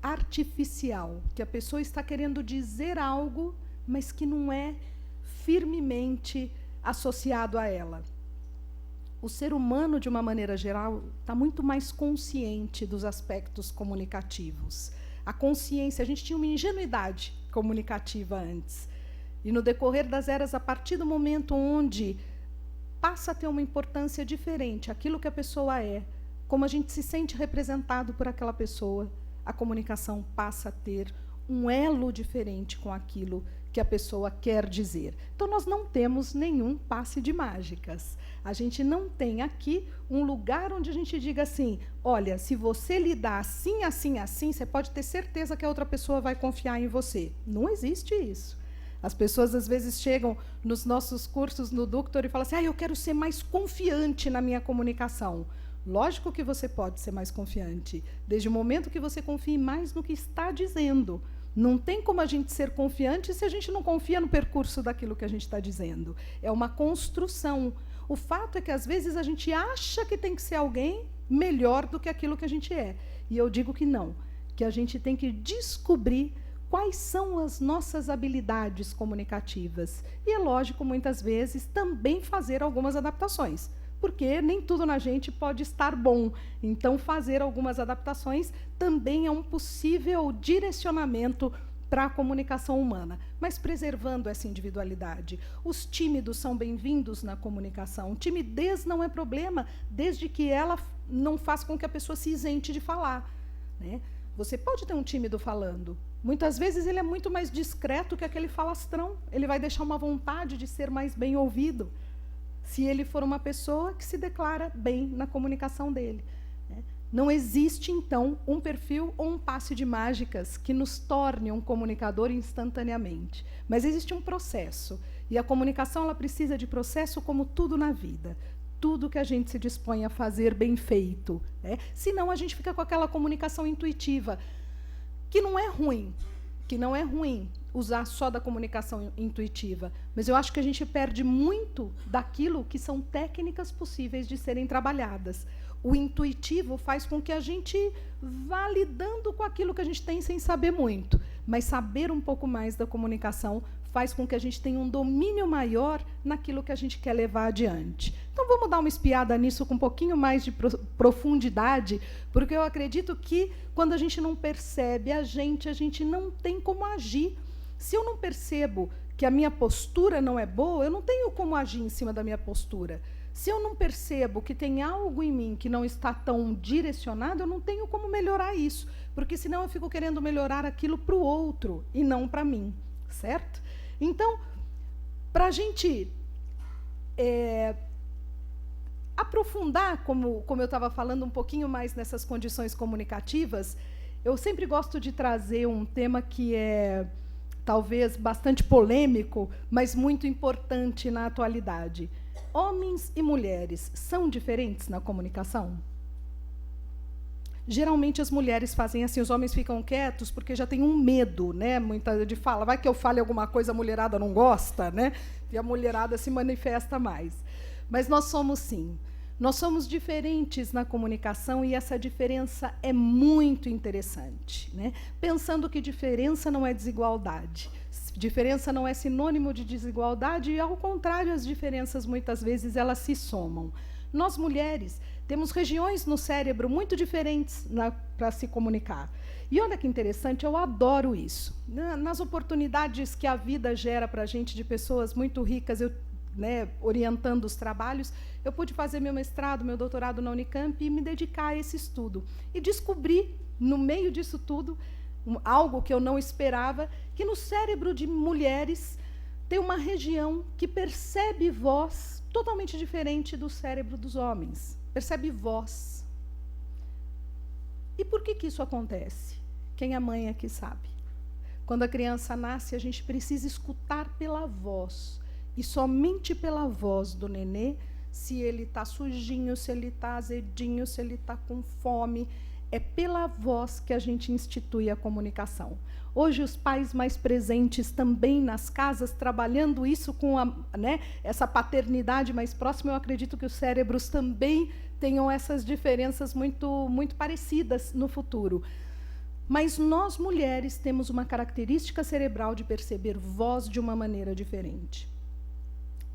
Speaker 7: artificial, que a pessoa está querendo dizer algo, mas que não é firmemente associado a ela. O ser humano, de uma maneira geral, está muito mais consciente dos aspectos comunicativos. A consciência, a gente tinha uma ingenuidade comunicativa antes. E no decorrer das eras, a partir do momento onde passa a ter uma importância diferente, aquilo que a pessoa é, como a gente se sente representado por aquela pessoa, a comunicação passa a ter um elo diferente com aquilo que a pessoa quer dizer. Então, nós não temos nenhum passe de mágicas. A gente não tem aqui um lugar onde a gente diga assim: olha, se você lidar assim, assim, assim, você pode ter certeza que a outra pessoa vai confiar em você. Não existe isso. As pessoas, às vezes, chegam nos nossos cursos no Ductor e falam assim: eu quero ser mais confiante na minha comunicação. Lógico que você pode ser mais confiante, desde o momento que você confie mais no que está dizendo. Não tem como a gente ser confiante se a gente não confia no percurso daquilo que a gente está dizendo. É uma construção. O fato é que, às vezes, a gente acha que tem que ser alguém melhor do que aquilo que a gente é. E eu digo que não, que a gente tem que descobrir quais são as nossas habilidades comunicativas. E é lógico, muitas vezes, também fazer algumas adaptações, porque nem tudo na gente pode estar bom. Então, fazer algumas adaptações também é um possível direcionamento para a comunicação humana, mas preservando essa individualidade. Os tímidos são bem-vindos na comunicação. Timidez não é problema, desde que ela não faça com que a pessoa se isente de falar, né? Você pode ter um tímido falando. Muitas vezes ele é muito mais discreto que aquele falastrão. Ele vai deixar uma vontade de ser mais bem ouvido, se ele for uma pessoa que se declara bem na comunicação dele, né? Não existe, então, um perfil ou um passe de mágicas que nos torne um comunicador instantaneamente. Mas existe um processo. E a comunicação ela precisa de processo como tudo na vida. Tudo que a gente se dispõe a fazer bem feito. Né? Senão, a gente fica com aquela comunicação intuitiva, que não é ruim. Que não é ruim usar só da comunicação intuitiva. Mas eu acho que a gente perde muito daquilo que são técnicas possíveis de serem trabalhadas. O intuitivo faz com que a gente vá lidando com aquilo que a gente tem sem saber muito. Mas saber um pouco mais da comunicação faz com que a gente tenha um domínio maior naquilo que a gente quer levar adiante. Então, vamos dar uma espiada nisso com um pouquinho mais de profundidade, porque eu acredito que, quando a gente não percebe a gente não tem como agir. Se eu não percebo que a minha postura não é boa, eu não tenho como agir em cima da minha postura. Se eu não percebo que tem algo em mim que não está tão direcionado, eu não tenho como melhorar isso, porque senão eu fico querendo melhorar aquilo para o outro e não para mim, certo? Então, para a gente aprofundar, como eu estava falando, um pouquinho mais nessas condições comunicativas, eu sempre gosto de trazer um tema que é talvez bastante polêmico, mas muito importante na atualidade. Homens e mulheres são diferentes na comunicação? Geralmente as mulheres fazem assim, os homens ficam quietos porque já tem um medo, né? Muita de fala, vai que eu fale alguma coisa, a mulherada não gosta, né? E a mulherada se manifesta mais. Mas nós somos sim. Nós somos diferentes na comunicação e essa diferença é muito interessante, né? Pensando que diferença não é desigualdade. Diferença não é sinônimo de desigualdade e, ao contrário, as diferenças, muitas vezes, elas se somam. Nós, mulheres, temos regiões no cérebro muito diferentes para se comunicar. E olha que interessante, eu adoro isso. Nas oportunidades que a vida gera para a gente, de pessoas muito ricas, orientando os trabalhos, eu pude fazer meu mestrado, meu doutorado na Unicamp e me dedicar a esse estudo. E descobri, no meio disso tudo, algo que eu não esperava, que no cérebro de mulheres tem uma região que percebe voz totalmente diferente do cérebro dos homens. Percebe voz. E por que isso acontece? Quem é mãe aqui sabe. Quando a criança nasce, a gente precisa escutar pela voz. E somente pela voz do nenê, se ele está sujinho, se ele está azedinho, se ele está com fome. É pela voz que a gente institui a comunicação. Hoje, os pais mais presentes também nas casas, trabalhando isso com essa paternidade mais próxima, eu acredito que os cérebros também tenham essas diferenças muito, muito parecidas no futuro. Mas nós, mulheres, temos uma característica cerebral de perceber voz de uma maneira diferente.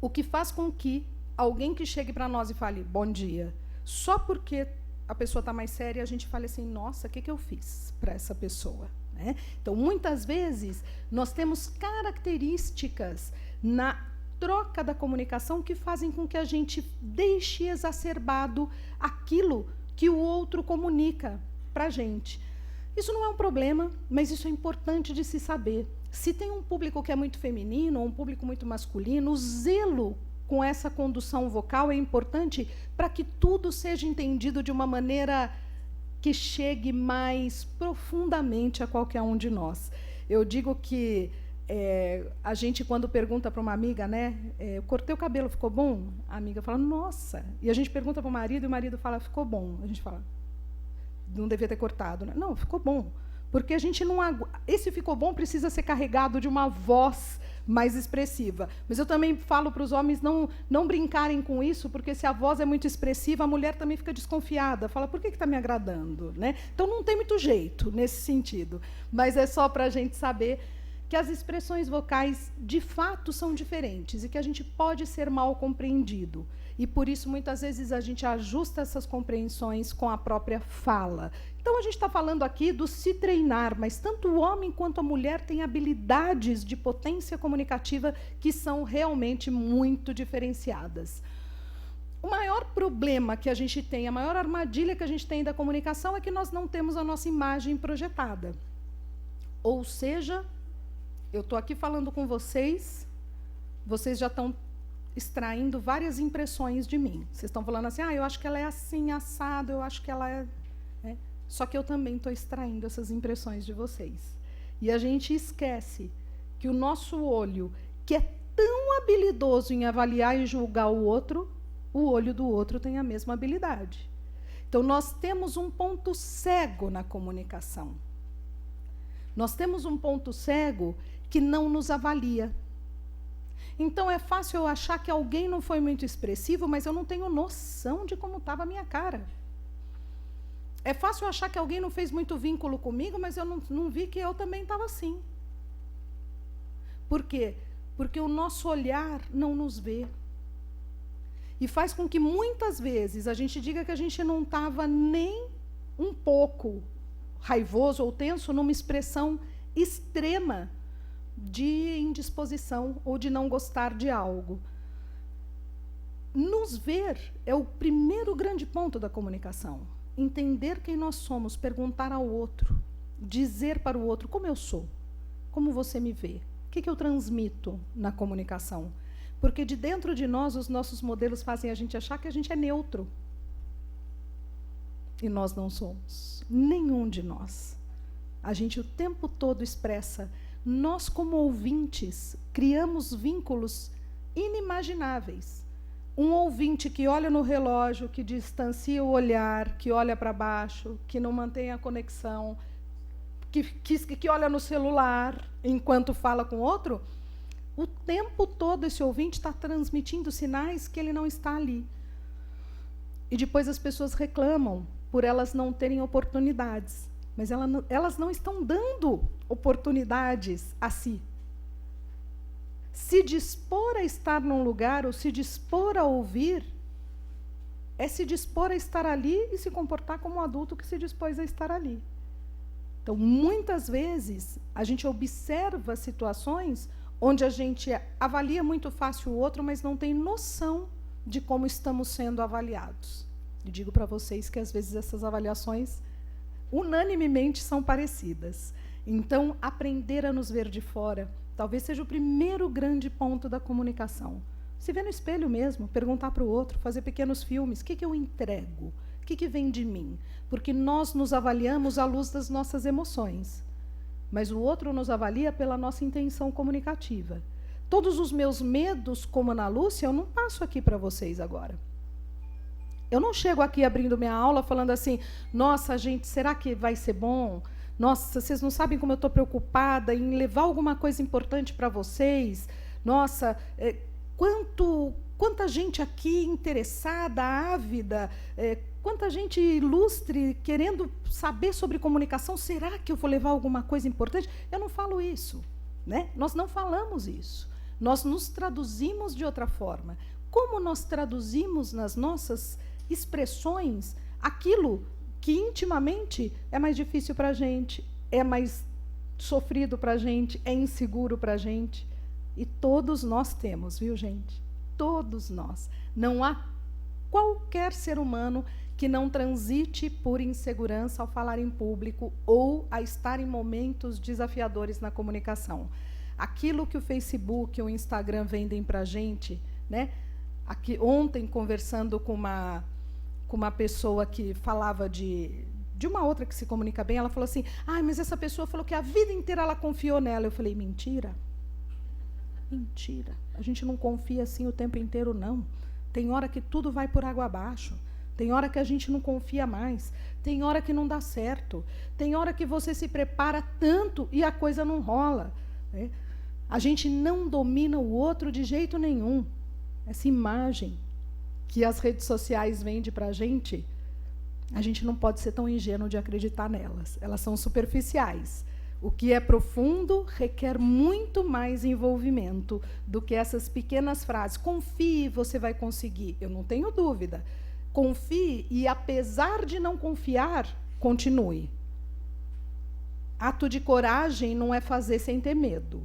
Speaker 7: O que faz com que alguém que chegue para nós e fale bom dia, só porque a pessoa está mais séria, a gente fala assim, nossa, o que eu fiz para essa pessoa? Né? Então, muitas vezes, nós temos características na troca da comunicação que fazem com que a gente deixe exacerbado aquilo que o outro comunica para a gente. Isso não é um problema, mas isso é importante de se saber. Se tem um público que é muito feminino, ou um público muito masculino, o zelo com essa condução vocal é importante para que tudo seja entendido de uma maneira que chegue mais profundamente a qualquer um de nós. Eu digo que a gente, quando pergunta para uma amiga, eu cortei o cabelo, ficou bom? A amiga fala, nossa. E a gente pergunta para o marido, e o marido fala, ficou bom. A gente fala, não devia ter cortado. Né? Não, ficou bom. Porque a gente não... Esse ficou bom precisa ser carregado de uma voz mais expressiva. Mas eu também falo para os homens não brincarem com isso, porque se a voz é muito expressiva, a mulher também fica desconfiada. Fala, por que está me agradando? Né? Então, não tem muito jeito nesse sentido. Mas é só para a gente saber que as expressões vocais, de fato, são diferentes e que a gente pode ser mal compreendido. E, por isso, muitas vezes, a gente ajusta essas compreensões com a própria fala. Então, a gente está falando aqui do se treinar, mas tanto o homem quanto a mulher têm habilidades de potência comunicativa que são realmente muito diferenciadas. O maior problema que a gente tem, a maior armadilha que a gente tem da comunicação é que nós não temos a nossa imagem projetada. Ou seja, eu estou aqui falando com vocês, vocês já estão extraindo várias impressões de mim. Vocês estão falando assim, eu acho que ela é assim, assado, eu acho que ela é... né? Só que eu também estou extraindo essas impressões de vocês. E a gente esquece que o nosso olho, que é tão habilidoso em avaliar e julgar o outro, o olho do outro tem a mesma habilidade. Então, nós temos um ponto cego na comunicação. Nós temos um ponto cego que não nos avalia. Então, é fácil eu achar que alguém não foi muito expressivo, mas eu não tenho noção de como estava a minha cara. É fácil eu achar que alguém não fez muito vínculo comigo, mas eu não vi que eu também estava assim. Por quê? Porque o nosso olhar não nos vê. E faz com que, muitas vezes, a gente diga que a gente não estava nem um pouco raivoso ou tenso numa expressão extrema de indisposição ou de não gostar de algo. Nos ver é o primeiro grande ponto da comunicação. Entender quem nós somos, perguntar ao outro, dizer para o outro como eu sou, como você me vê, o que eu transmito na comunicação. Porque de dentro de nós, os nossos modelos fazem a gente achar que a gente é neutro. E nós não somos. Nenhum de nós. A gente o tempo todo expressa. Nós, como ouvintes, criamos vínculos inimagináveis. Um ouvinte que olha no relógio, que distancia o olhar, que olha para baixo, que não mantém a conexão, que olha no celular enquanto fala com outro, o tempo todo esse ouvinte está transmitindo sinais que ele não está ali. E depois as pessoas reclamam por elas não terem oportunidades. Mas elas não estão dando oportunidades a si. Se dispor a estar num lugar, ou se dispor a ouvir, é se dispor a estar ali e se comportar como um adulto que se dispôs a estar ali. Então, muitas vezes, a gente observa situações onde a gente avalia muito fácil o outro, mas não tem noção de como estamos sendo avaliados. E digo para vocês que, às vezes, essas avaliações, unanimemente, são parecidas. Então, aprender a nos ver de fora, talvez seja o primeiro grande ponto da comunicação. Se ver no espelho mesmo, perguntar para o outro, fazer pequenos filmes, o que eu entrego? O que vem de mim? Porque nós nos avaliamos à luz das nossas emoções. Mas o outro nos avalia pela nossa intenção comunicativa. Todos os meus medos, como Ana Lúcia, eu não passo aqui para vocês agora. Eu não chego aqui abrindo minha aula falando assim, nossa, gente, será que vai ser bom? Nossa, vocês não sabem como eu estou preocupada em levar alguma coisa importante para vocês. Nossa, quanta gente aqui interessada, ávida, quanta gente ilustre querendo saber sobre comunicação. Será que eu vou levar alguma coisa importante? Eu não falo isso, né? Nós não falamos isso. Nós nos traduzimos de outra forma. Como nós traduzimos nas nossas expressões aquilo que intimamente é mais difícil para a gente, é mais sofrido para a gente, é inseguro para a gente. E todos nós temos, viu, gente? Todos nós. Não há qualquer ser humano que não transite por insegurança ao falar em público ou a estar em momentos desafiadores na comunicação. Aquilo que o Facebook ou o Instagram vendem para a gente, né? Aqui, ontem, conversando com uma pessoa que falava de uma outra que se comunica bem, ela falou assim, mas essa pessoa falou que a vida inteira ela confiou nela. Eu falei, mentira. Mentira. A gente não confia assim o tempo inteiro, não. Tem hora que tudo vai por água abaixo. Tem hora que a gente não confia mais. Tem hora que não dá certo. Tem hora que você se prepara tanto e a coisa não rola, né? A gente não domina o outro de jeito nenhum. Essa imagem que as redes sociais vendem para a gente não pode ser tão ingênuo de acreditar nelas. Elas são superficiais. O que é profundo requer muito mais envolvimento do que essas pequenas frases. Confie, você vai conseguir. Eu não tenho dúvida. Confie e, apesar de não confiar, continue. Ato de coragem não é fazer sem ter medo.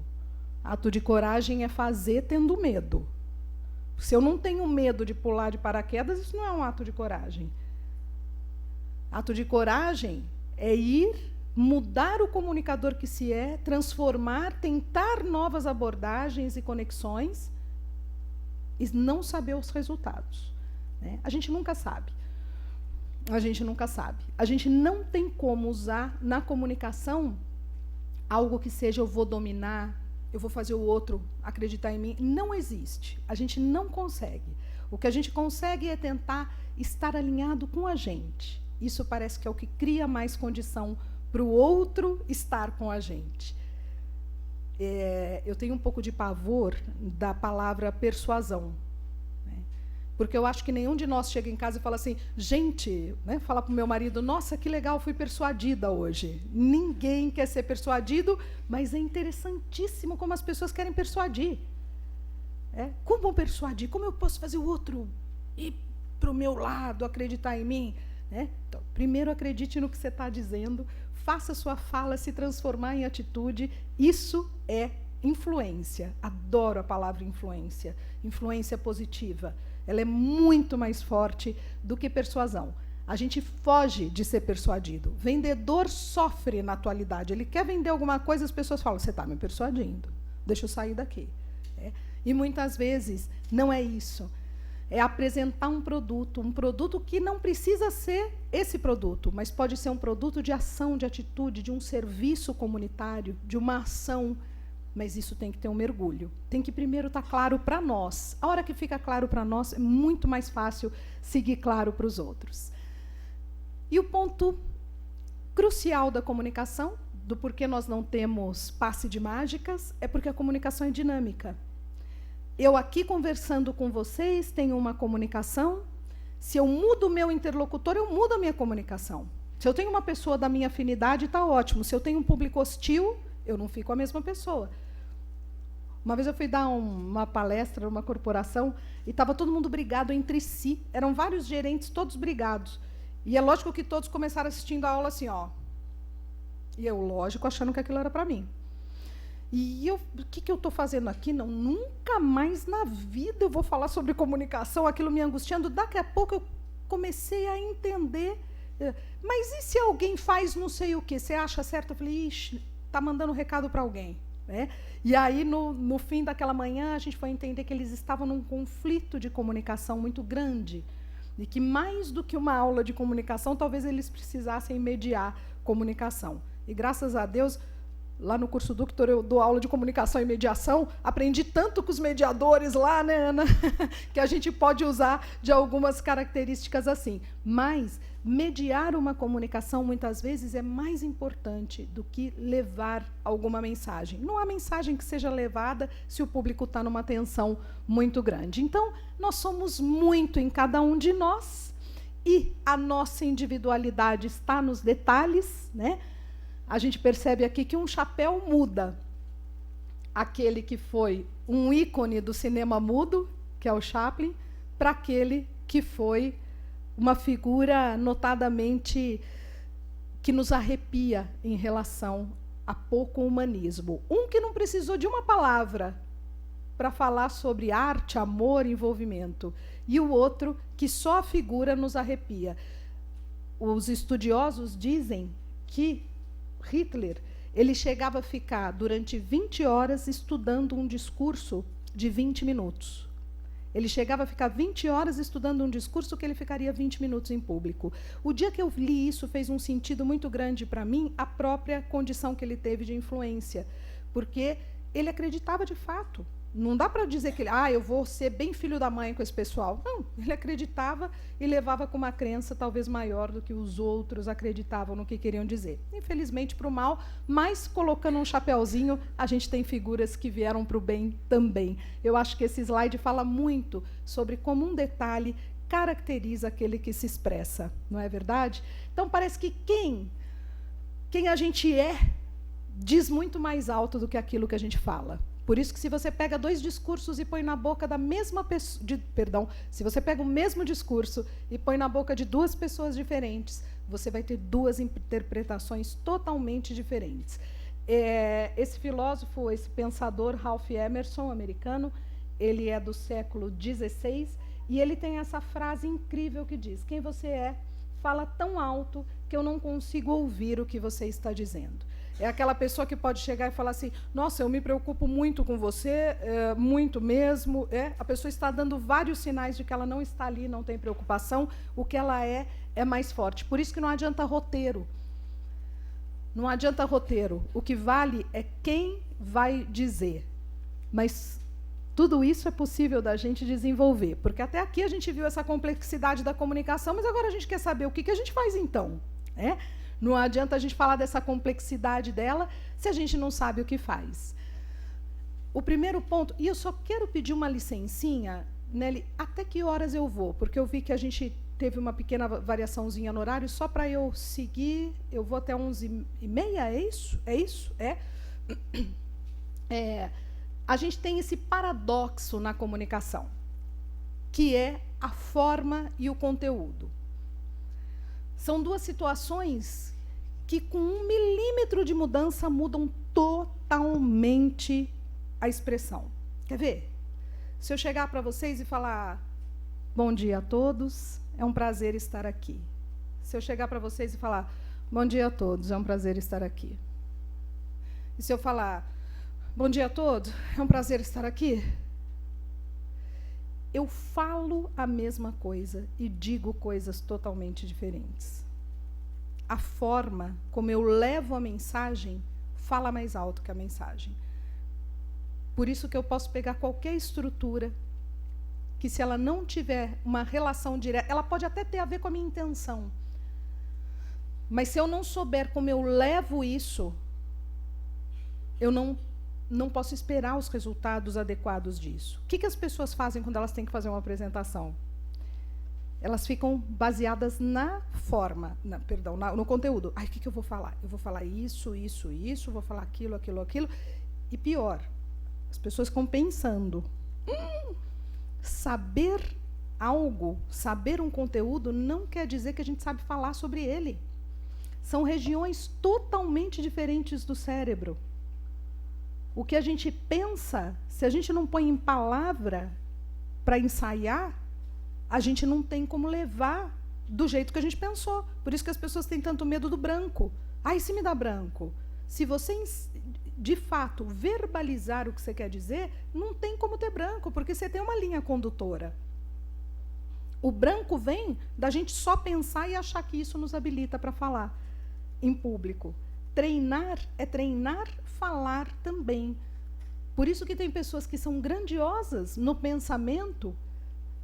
Speaker 7: Ato de coragem é fazer tendo medo. Se eu não tenho medo de pular de paraquedas, isso não é um ato de coragem. Ato de coragem é ir, mudar o comunicador que se é, transformar, tentar novas abordagens e conexões e não saber os resultados, né? A gente nunca sabe. A gente nunca sabe. A gente não tem como usar na comunicação algo que seja eu vou dominar, eu vou fazer o outro acreditar em mim. Não existe. A gente não consegue. O que a gente consegue é tentar estar alinhado com a gente. Isso parece que é o que cria mais condição para o outro estar com a gente. Eu tenho um pouco de pavor da palavra persuasão, né? Porque eu acho que nenhum de nós chega em casa e fala assim, gente, né, fala para o meu marido, nossa, que legal, fui persuadida hoje. Ninguém quer ser persuadido, mas é interessantíssimo como as pessoas querem persuadir. Como persuadir? Como eu posso fazer o outro ir para o meu lado, acreditar em mim? Então, primeiro acredite no que você está dizendo, faça sua fala se transformar em atitude. Isso é influência. Adoro a palavra influência. Influência positiva. Ela é muito mais forte do que persuasão. A gente foge de ser persuadido. Vendedor sofre na atualidade. Ele quer vender alguma coisa, as pessoas falam, você está me persuadindo, deixa eu sair daqui. E muitas vezes não é isso. É apresentar um produto que não precisa ser esse produto, mas pode ser um produto de ação, de atitude, de um serviço comunitário, de uma ação, mas isso tem que ter um mergulho. Tem que primeiro estar claro para nós. A hora que fica claro para nós, é muito mais fácil seguir claro para os outros. E o ponto crucial da comunicação, do porquê nós não temos passe de mágicas, é porque a comunicação é dinâmica. Eu aqui conversando com vocês, tenho uma comunicação. Se eu mudo o meu interlocutor, eu mudo a minha comunicação. Se eu tenho uma pessoa da minha afinidade, está ótimo. Se eu tenho um público hostil, eu não fico a mesma pessoa. Uma vez eu fui dar uma palestra numa corporação e estava todo mundo brigado entre si. Eram vários gerentes, todos brigados. E é lógico que todos começaram assistindo a aula assim, ó. E eu, lógico, achando que aquilo era para mim. E eu, o que eu estou fazendo aqui? Não, nunca mais na vida eu vou falar sobre comunicação, aquilo me angustiando. Daqui a pouco eu comecei a entender. Mas e se alguém faz não sei o quê? Você acha certo? Eu falei, ixi, está mandando recado para alguém. E aí, no fim daquela manhã, a gente foi entender que eles estavam num conflito de comunicação muito grande. E que mais do que uma aula de comunicação, talvez eles precisassem mediar comunicação. E graças a Deus, lá no curso Ductor, eu dou aula de comunicação e mediação, aprendi tanto com os mediadores lá, né, Ana, que a gente pode usar de algumas características assim. Mas mediar uma comunicação, muitas vezes, é mais importante do que levar alguma mensagem. Não há mensagem que seja levada se o público está numa tensão muito grande. Então, nós somos muito em cada um de nós, e a nossa individualidade está nos detalhes, né? A gente percebe aqui que um chapéu muda. Aquele que foi um ícone do cinema mudo, que é o Chaplin, para aquele que foi uma figura notadamente que nos arrepia em relação a pouco humanismo. Um que não precisou de uma palavra para falar sobre arte, amor, envolvimento. E o outro que só a figura nos arrepia. Os estudiosos dizem que Hitler, ele chegava a ficar durante 20 horas estudando um discurso de 20 minutos. Ele chegava a ficar 20 horas estudando um discurso que ele ficaria 20 minutos em público. O dia que eu li isso fez um sentido muito grande para mim, a própria condição que ele teve de influência, porque ele acreditava de fato. Não dá para dizer que ele, eu vou ser bem filho da mãe com esse pessoal. Não, ele acreditava e levava com uma crença talvez maior do que os outros acreditavam no que queriam dizer. Infelizmente para o mal, mas colocando um chapéuzinho, a gente tem figuras que vieram para o bem também. Eu acho que esse slide fala muito sobre como um detalhe caracteriza aquele que se expressa, não é verdade? Então parece que quem a gente é diz muito mais alto do que aquilo que a gente fala. Por isso que se você pega dois discursos e põe na boca da mesma pessoa, se você pega o mesmo discurso e põe na boca de duas pessoas diferentes, você vai ter duas interpretações totalmente diferentes. Esse filósofo, esse pensador, Ralph Emerson, americano, ele é do século XVI, e ele tem essa frase incrível que diz: quem você é fala tão alto que eu não consigo ouvir o que você está dizendo. É aquela pessoa que pode chegar e falar assim, nossa, eu me preocupo muito com você, muito mesmo. A pessoa está dando vários sinais de que ela não está ali, não tem preocupação. O que ela é é mais forte. Por isso que não adianta roteiro. Não adianta roteiro. O que vale é quem vai dizer. Mas tudo isso é possível da gente desenvolver. Porque até aqui a gente viu essa complexidade da comunicação, mas agora a gente quer saber o que a gente faz então. Não adianta a gente falar dessa complexidade dela se a gente não sabe o que faz. O primeiro ponto, e eu só quero pedir uma licencinha, Nelly, até que horas eu vou? Porque eu vi que a gente teve uma pequena variaçãozinha no horário, só para eu seguir, eu vou até 11h30, é isso? É isso? A gente tem esse paradoxo na comunicação, que é a forma e o conteúdo. São duas situações que, com 1 milímetro de mudança, mudam totalmente a expressão. Quer ver? Se eu chegar para vocês e falar, bom dia a todos, é um prazer estar aqui. Se eu chegar para vocês e falar, bom dia a todos, é um prazer estar aqui. E se eu falar, bom dia a todos, é um prazer estar aqui, eu falo a mesma coisa e digo coisas totalmente diferentes. A forma como eu levo a mensagem fala mais alto que a mensagem. Por isso que eu posso pegar qualquer estrutura que, se ela não tiver uma relação direta, ela pode até ter a ver com a minha intenção. Mas se eu não souber como eu levo isso, eu não posso esperar os resultados adequados disso. O que as pessoas fazem quando elas têm que fazer uma apresentação? Elas ficam baseadas na forma, no conteúdo. O que eu vou falar? Eu vou falar isso, vou falar aquilo. E pior, as pessoas ficam pensando. Saber algo, saber um conteúdo, não quer dizer que a gente sabe falar sobre ele. São regiões totalmente diferentes do cérebro. O que a gente pensa, se a gente não põe em palavra para ensaiar, a gente não tem como levar do jeito que a gente pensou. Por isso que as pessoas têm tanto medo do branco. E se me dá branco? Se você, de fato, verbalizar o que você quer dizer, não tem como ter branco, porque você tem uma linha condutora. O branco vem da gente só pensar e achar que isso nos habilita para falar em público. Treinar é treinar falar também. Por isso que tem pessoas que são grandiosas no pensamento,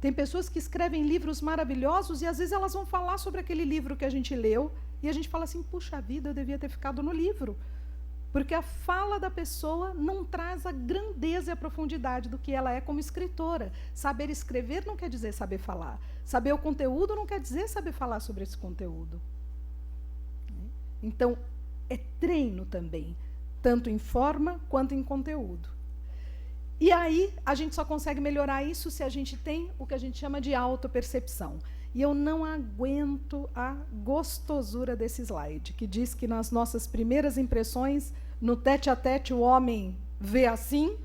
Speaker 7: tem pessoas que escrevem livros maravilhosos e às vezes elas vão falar sobre aquele livro que a gente leu e a gente fala assim, puxa vida, eu devia ter ficado no livro. Porque a fala da pessoa não traz a grandeza e a profundidade do que ela é como escritora. Saber escrever não quer dizer saber falar. Saber o conteúdo não quer dizer saber falar sobre esse conteúdo. Então, é treino também, tanto em forma quanto em conteúdo. E aí, a gente só consegue melhorar isso se a gente tem o que a gente chama de autopercepção. E eu não aguento a gostosura desse slide, que diz que nas nossas primeiras impressões, no tete-a-tete, o homem vê assim,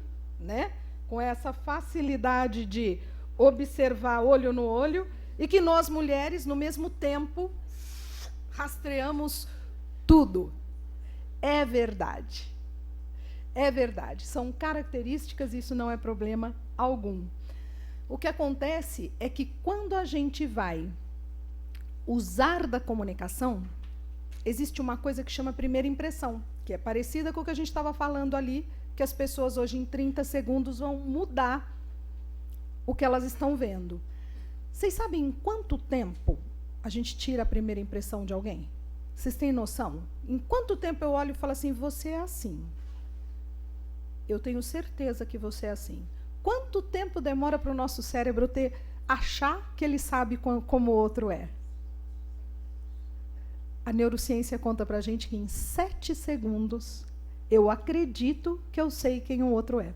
Speaker 7: com essa facilidade de observar olho no olho, e que nós, mulheres, no mesmo tempo, rastreamos tudo. É verdade. É verdade. São características, isso não é problema algum. O que acontece é que, quando a gente vai usar da comunicação, existe uma coisa que chama primeira impressão, que é parecida com o que a gente estava falando ali, que as pessoas hoje, em 30 segundos, vão mudar o que elas estão vendo. Vocês sabem em quanto tempo a gente tira a primeira impressão de alguém? Vocês têm noção? Em quanto tempo eu olho e falo assim, você é assim? Eu tenho certeza que você é assim. Quanto tempo demora para o nosso cérebro achar que ele sabe como o outro é? A neurociência conta para a gente que em 7 segundos eu acredito que eu sei quem o outro é.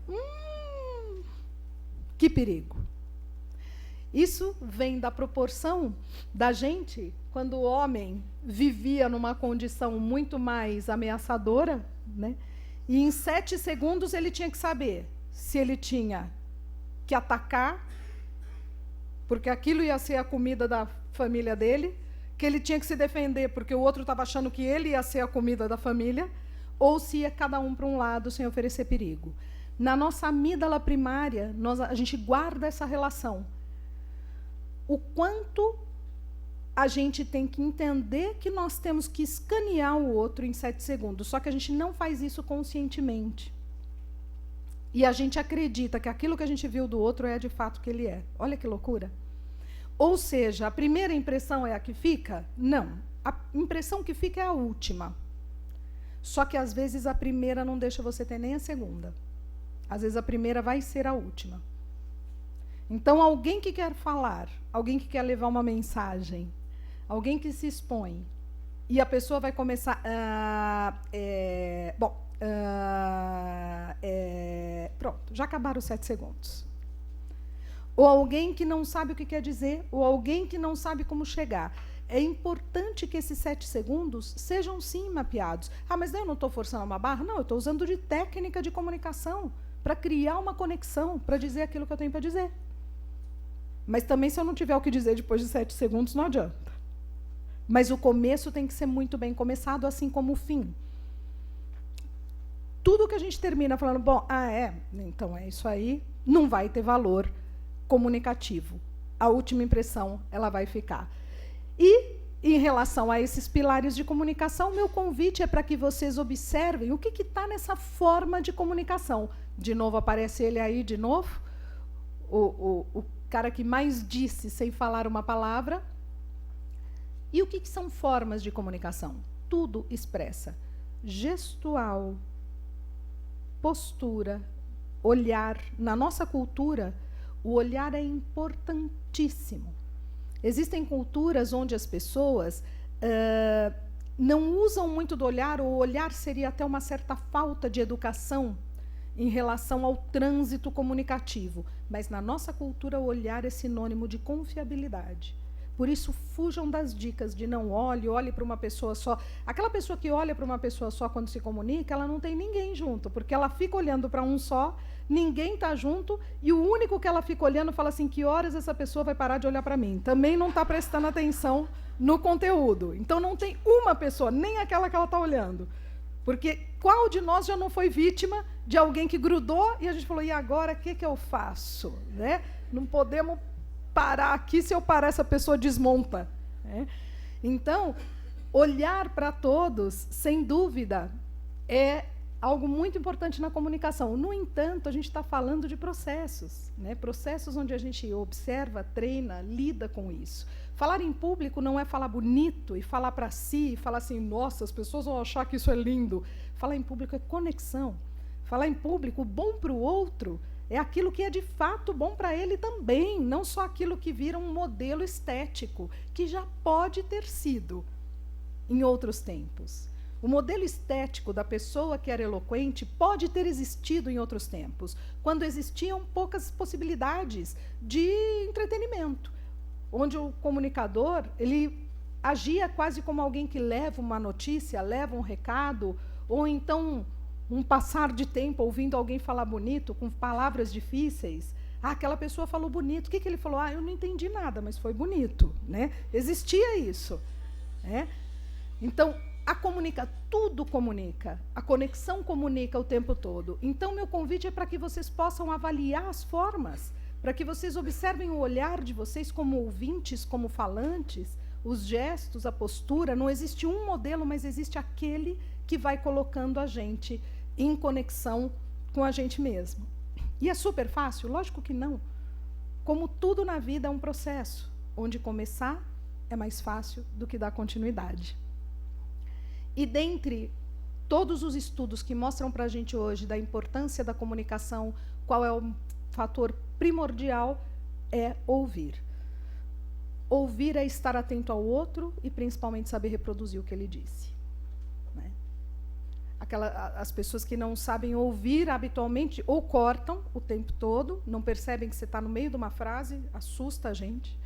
Speaker 7: Que perigo! Isso vem da proporção da gente, quando o homem vivia numa condição muito mais ameaçadora, e em 7 segundos ele tinha que saber se ele tinha que atacar, porque aquilo ia ser a comida da família dele, que ele tinha que se defender porque o outro estava achando que ele ia ser a comida da família, ou se ia cada um para um lado sem oferecer perigo. Na nossa amígdala primária, a gente guarda essa relação. O quanto a gente tem que entender que nós temos que escanear o outro em 7 segundos, só que a gente não faz isso conscientemente. E a gente acredita que aquilo que a gente viu do outro é de fato o que ele é. Olha que loucura. Ou seja, a primeira impressão é a que fica? Não. A impressão que fica é a última. Só que, às vezes, a primeira não deixa você ter nem a segunda. Às vezes, a primeira vai ser a última. Então, alguém que quer falar, alguém que quer levar uma mensagem, alguém que se expõe, e a pessoa vai começar... pronto, já acabaram os 7 segundos. Ou alguém que não sabe o que quer dizer, ou alguém que não sabe como chegar. É importante que esses 7 segundos sejam, sim, mapeados. Ah, mas eu não estou forçando uma barra? Não, eu estou usando de técnica de comunicação para criar uma conexão, para dizer aquilo que eu tenho para dizer. Mas também, se eu não tiver o que dizer depois de 7 segundos, não adianta. Mas o começo tem que ser muito bem começado, assim como o fim. Tudo que a gente termina falando, bom, então é isso aí, não vai ter valor comunicativo. A última impressão, ela vai ficar. E, em relação a esses pilares de comunicação, meu convite é para que vocês observem o que está nessa forma de comunicação. De novo, aparece ele aí, de novo, o cara que mais disse sem falar uma palavra. E o que são formas de comunicação? Tudo expressa. Gestual, postura, olhar. Na nossa cultura, o olhar é importantíssimo. Existem culturas onde as pessoas não usam muito do olhar, ou o olhar seria até uma certa falta de educação em relação ao trânsito comunicativo. Mas, na nossa cultura, o olhar é sinônimo de confiabilidade. Por isso, fujam das dicas de não olhe para uma pessoa só. Aquela pessoa que olha para uma pessoa só quando se comunica, ela não tem ninguém junto, porque ela fica olhando para um só, ninguém está junto, e o único que ela fica olhando fala assim, que horas essa pessoa vai parar de olhar para mim? Também não está prestando atenção no conteúdo. Então, não tem uma pessoa, nem aquela que ela está olhando. Porque qual de nós já não foi vítima de alguém que grudou e a gente falou, e agora, o que eu faço? Né? Não podemos parar aqui, se eu parar, essa pessoa desmonta. Né? Então, olhar para todos, sem dúvida, é algo muito importante na comunicação. No entanto, a gente está falando de processos, né? Processos onde a gente observa, treina, lida com isso. Falar em público não é falar bonito e falar para si, e falar assim, nossa, as pessoas vão achar que isso é lindo. Falar em público é conexão. Falar em público, o bom para o outro é aquilo que é de fato bom para ele também, não só aquilo que vira um modelo estético, que já pode ter sido em outros tempos. O modelo estético da pessoa que era eloquente pode ter existido em outros tempos, quando existiam poucas possibilidades de entretenimento, onde o comunicador ele agia quase como alguém que leva uma notícia, leva um recado, ou então um passar de tempo ouvindo alguém falar bonito, com palavras difíceis. Ah, aquela pessoa falou bonito. O que ele falou? Ah, eu não entendi nada, mas foi bonito. Né? Existia isso. Né? Então, tudo comunica. A conexão comunica o tempo todo. Então, meu convite é para que vocês possam avaliar as formas, para que vocês observem o olhar de vocês como ouvintes, como falantes, os gestos, a postura. Não existe um modelo, mas existe aquele que vai colocando a gente em conexão com a gente mesmo. E é super fácil? Lógico que não. Como tudo na vida é um processo, onde começar é mais fácil do que dar continuidade. E dentre todos os estudos que mostram para a gente hoje da importância da comunicação, qual é o fator primordial, é ouvir. Ouvir é estar atento ao outro e, principalmente, saber reproduzir o que ele disse. As pessoas que não sabem ouvir habitualmente ou cortam o tempo todo, não percebem que você está no meio de uma frase, assusta a gente.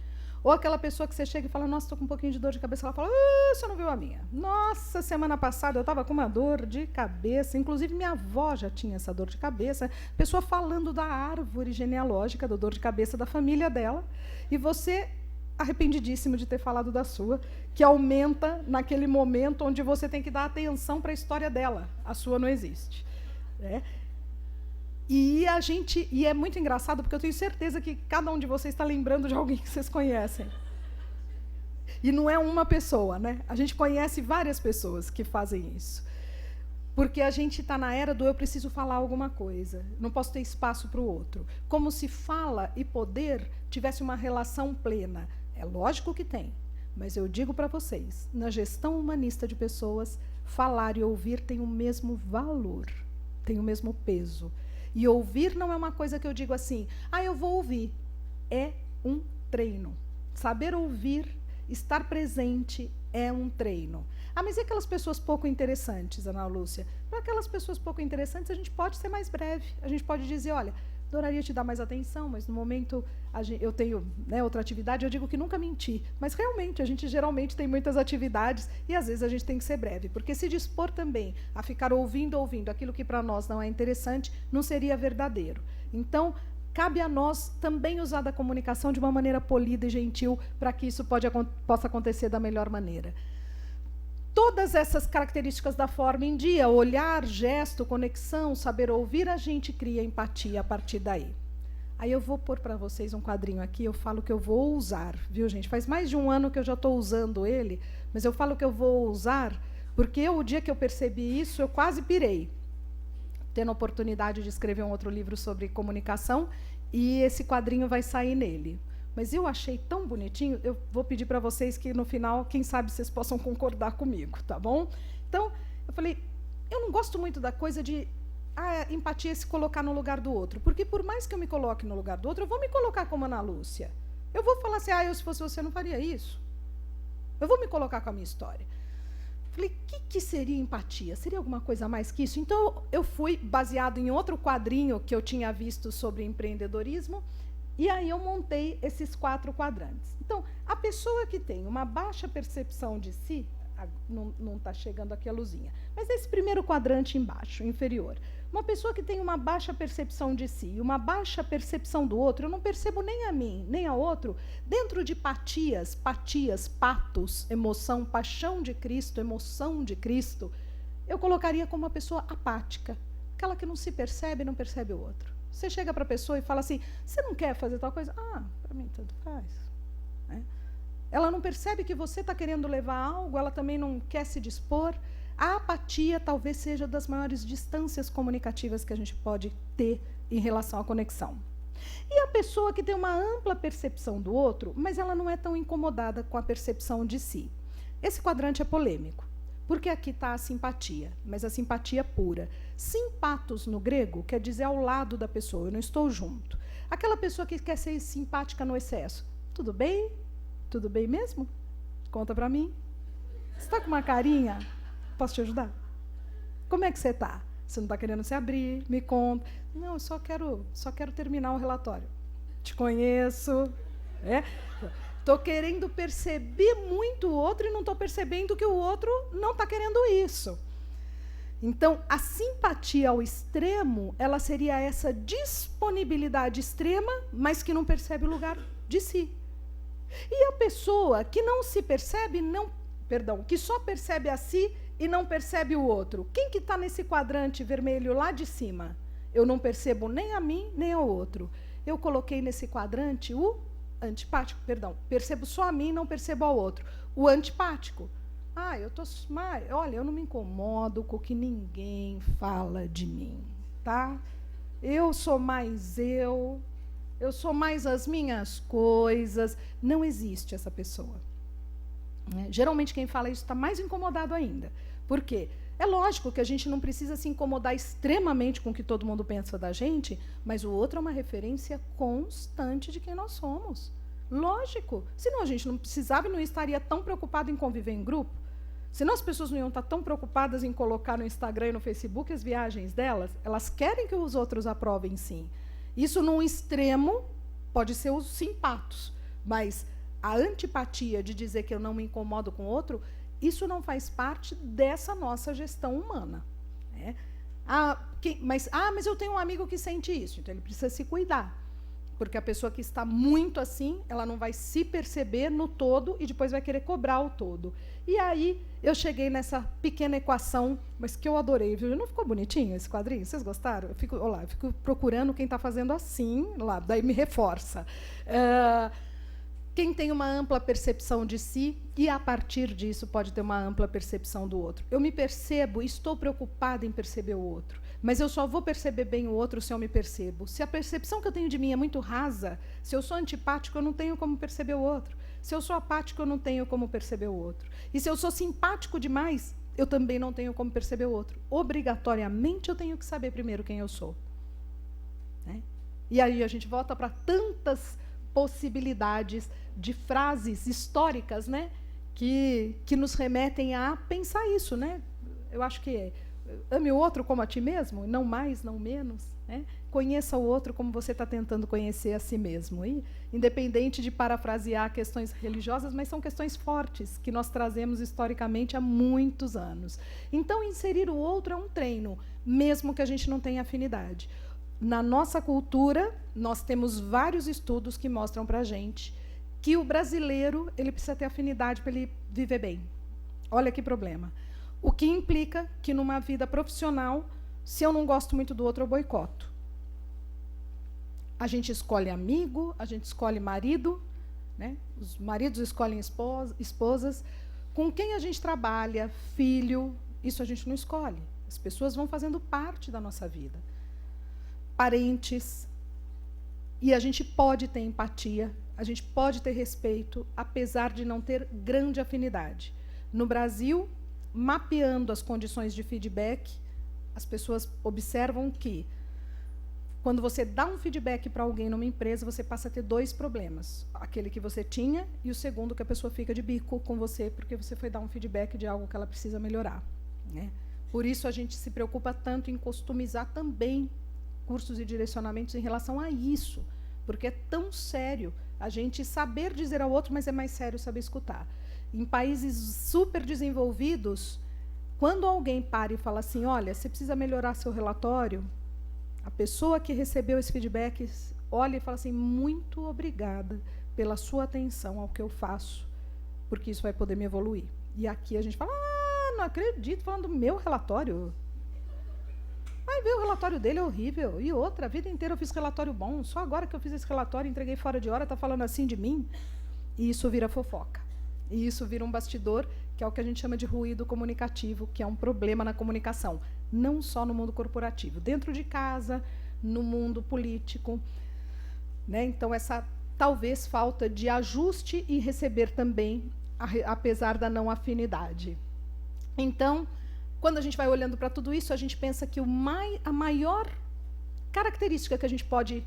Speaker 7: Ou aquela pessoa que você chega e fala, nossa, estou com um pouquinho de dor de cabeça, ela fala, você não viu a minha? Nossa, semana passada eu estava com uma dor de cabeça, inclusive minha avó já tinha essa dor de cabeça. Pessoa falando da árvore genealógica, da dor de cabeça da família dela, e você arrependidíssimo de ter falado da sua, que aumenta naquele momento onde você tem que dar atenção para a história dela. A sua não existe. Né? E é muito engraçado, porque eu tenho certeza que cada um de vocês está lembrando de alguém que vocês conhecem. E não é uma pessoa, né? A gente conhece várias pessoas que fazem isso. Porque a gente está na era do eu preciso falar alguma coisa, não posso ter espaço para o outro. Como se fala e poder tivesse uma relação plena. É lógico que tem, mas eu digo para vocês, na gestão humanista de pessoas, falar e ouvir tem o mesmo valor, tem o mesmo peso. E ouvir não é uma coisa que eu digo assim, eu vou ouvir. É um treino. Saber ouvir, estar presente, é um treino. Mas e aquelas pessoas pouco interessantes, Ana Lúcia? Para aquelas pessoas pouco interessantes, a gente pode ser mais breve. A gente pode dizer, olha, adoraria te dar mais atenção, mas no momento eu tenho, né, outra atividade, eu digo que nunca menti. Mas realmente, a gente geralmente tem muitas atividades e às vezes a gente tem que ser breve. Porque se dispor também a ficar ouvindo aquilo que para nós não é interessante, não seria verdadeiro. Então, cabe a nós também usar da comunicação de uma maneira polida e gentil para que isso possa acontecer da melhor maneira. Todas essas características da forma em dia, olhar, gesto, conexão, saber ouvir, a gente cria empatia a partir daí. Aí eu vou pôr para vocês um quadrinho aqui, eu falo que eu vou usar, viu, gente? Faz mais de um ano que eu já estou usando ele, mas eu falo que eu vou usar, porque o dia que eu percebi isso, eu quase pirei. Tendo a oportunidade de escrever um outro livro sobre comunicação, e esse quadrinho vai sair nele. Mas eu achei tão bonitinho, eu vou pedir para vocês que, no final, quem sabe vocês possam concordar comigo, tá bom? Então, eu falei, eu não gosto muito da coisa de empatia é se colocar no lugar do outro, porque por mais que eu me coloque no lugar do outro, eu vou me colocar como Ana Lúcia. Eu vou falar assim, eu se fosse você não faria isso. Eu vou me colocar com a minha história. Falei, o que seria empatia? Seria alguma coisa a mais que isso? Então, eu fui baseado em outro quadrinho que eu tinha visto sobre empreendedorismo, e aí eu montei esses 4 quadrantes. Então, a pessoa que tem uma baixa percepção de si, não está chegando aqui a luzinha, mas esse primeiro quadrante embaixo, inferior, uma pessoa que tem uma baixa percepção de si e uma baixa percepção do outro, eu não percebo nem a mim, nem ao outro, dentro de patias, patos, emoção, paixão de Cristo, emoção de Cristo, eu colocaria como uma pessoa apática, aquela que não se percebe e não percebe o outro. Você chega para a pessoa e fala assim, você não quer fazer tal coisa? Para mim tanto faz. Né? Ela não percebe que você está querendo levar algo, ela também não quer se dispor. A apatia talvez seja das maiores distâncias comunicativas que a gente pode ter em relação à conexão. E a pessoa que tem uma ampla percepção do outro, mas ela não é tão incomodada com a percepção de si. Esse quadrante é polêmico, porque aqui está a simpatia, mas a simpatia pura. Simpatos, no grego, quer dizer ao lado da pessoa, eu não estou junto. Aquela pessoa que quer ser simpática no excesso. Tudo bem? Tudo bem mesmo? Conta para mim. Você está com uma carinha? Posso te ajudar? Como é que você está? Você não está querendo se abrir? Me conta. Não, eu só quero terminar o relatório. Te conheço. Estou querendo perceber muito o outro e não estou percebendo que o outro não está querendo isso. Então, a simpatia ao extremo, ela seria essa disponibilidade extrema, mas que não percebe o lugar de si. E a pessoa que não se percebe, que só percebe a si e não percebe o outro. Quem que está nesse quadrante vermelho lá de cima? Eu não percebo nem a mim, nem ao outro. Eu coloquei nesse quadrante o antipático, percebo só a mim, não percebo ao outro. O antipático. Olha, eu não me incomodo com o que ninguém fala de mim, tá? Eu sou mais eu sou mais as minhas coisas. Não existe essa pessoa. Geralmente quem fala isso está mais incomodado ainda. Por quê? É lógico que a gente não precisa se incomodar extremamente com o que todo mundo pensa da gente, mas o outro é uma referência constante de quem nós somos. Lógico. Senão a gente não precisava e não estaria tão preocupado em conviver em grupo. Senão as pessoas não iam estar tão preocupadas em colocar no Instagram e no Facebook as viagens delas. Elas querem que os outros aprovem, sim. Isso, num extremo, pode ser os simpatos. Mas a antipatia de dizer que eu não me incomodo com o outro, isso não faz parte dessa nossa gestão humana. Né? Mas eu tenho um amigo que sente isso, então ele precisa se cuidar. Porque a pessoa que está muito assim, ela não vai se perceber no todo e depois vai querer cobrar o todo. E aí eu cheguei nessa pequena equação, mas que eu adorei, viu? Não ficou bonitinho esse quadrinho? Vocês gostaram? Eu fico procurando quem está fazendo assim, lá, daí me reforça. quem tem uma ampla percepção de si e, a partir disso, pode ter uma ampla percepção do outro. Eu me percebo e estou preocupada em perceber o outro, mas eu só vou perceber bem o outro se eu me percebo. Se a percepção que eu tenho de mim é muito rasa, se eu sou antipático, eu não tenho como perceber o outro. Se eu sou apático, eu não tenho como perceber o outro. E se eu sou simpático demais, eu também não tenho como perceber o outro. Obrigatoriamente, eu tenho que saber primeiro quem eu sou. Né? E aí a gente volta para tantas possibilidades de frases históricas, né, que nos remetem a pensar isso. Né? Eu acho que ame o outro como a ti mesmo, não mais, não menos. Né? Conheça o outro como você está tentando conhecer a si mesmo. E, independente de parafrasear questões religiosas, mas são questões fortes que nós trazemos historicamente há muitos anos. Então, inserir o outro é um treino, mesmo que a gente não tenha afinidade. Na nossa cultura, nós temos vários estudos que mostram para a gente que o brasileiro ele precisa ter afinidade para ele viver bem. Olha que problema. O que implica que, numa vida profissional, se eu não gosto muito do outro, eu boicoto. A gente escolhe amigo, a gente escolhe marido, né? Os maridos escolhem esposas. Com quem a gente trabalha, filho, isso a gente não escolhe. As pessoas vão fazendo parte da nossa vida. Parentes. E a gente pode ter empatia, a gente pode ter respeito, apesar de não ter grande afinidade. No Brasil, mapeando as condições de feedback, as pessoas observam que, quando você dá um feedback para alguém numa empresa, você passa a ter dois problemas. Aquele que você tinha e o segundo, que a pessoa fica de bico com você, porque você foi dar um feedback de algo que ela precisa melhorar. Né? Por isso, a gente se preocupa tanto em customizar também cursos e direcionamentos em relação a isso, porque é tão sério a gente saber dizer ao outro, mas é mais sério saber escutar. Em países super desenvolvidos, quando alguém para e fala assim, olha, você precisa melhorar seu relatório, a pessoa que recebeu esse feedback olha e fala assim, muito obrigada pela sua atenção ao que eu faço, porque isso vai poder me evoluir. E aqui a gente fala, não acredito, falando do meu relatório. Vai ver, o relatório dele é horrível. E outra, a vida inteira eu fiz relatório bom, só agora que eu fiz esse relatório, entreguei fora de hora, está falando assim de mim. E isso vira fofoca. E isso vira um bastidor, que é o que a gente chama de ruído comunicativo, que é um problema na comunicação, não só no mundo corporativo, dentro de casa, no mundo político. Né? Então, essa talvez falta de ajuste e receber também, apesar da não afinidade. Então, quando a gente vai olhando para tudo isso, a gente pensa que a maior característica que a gente pode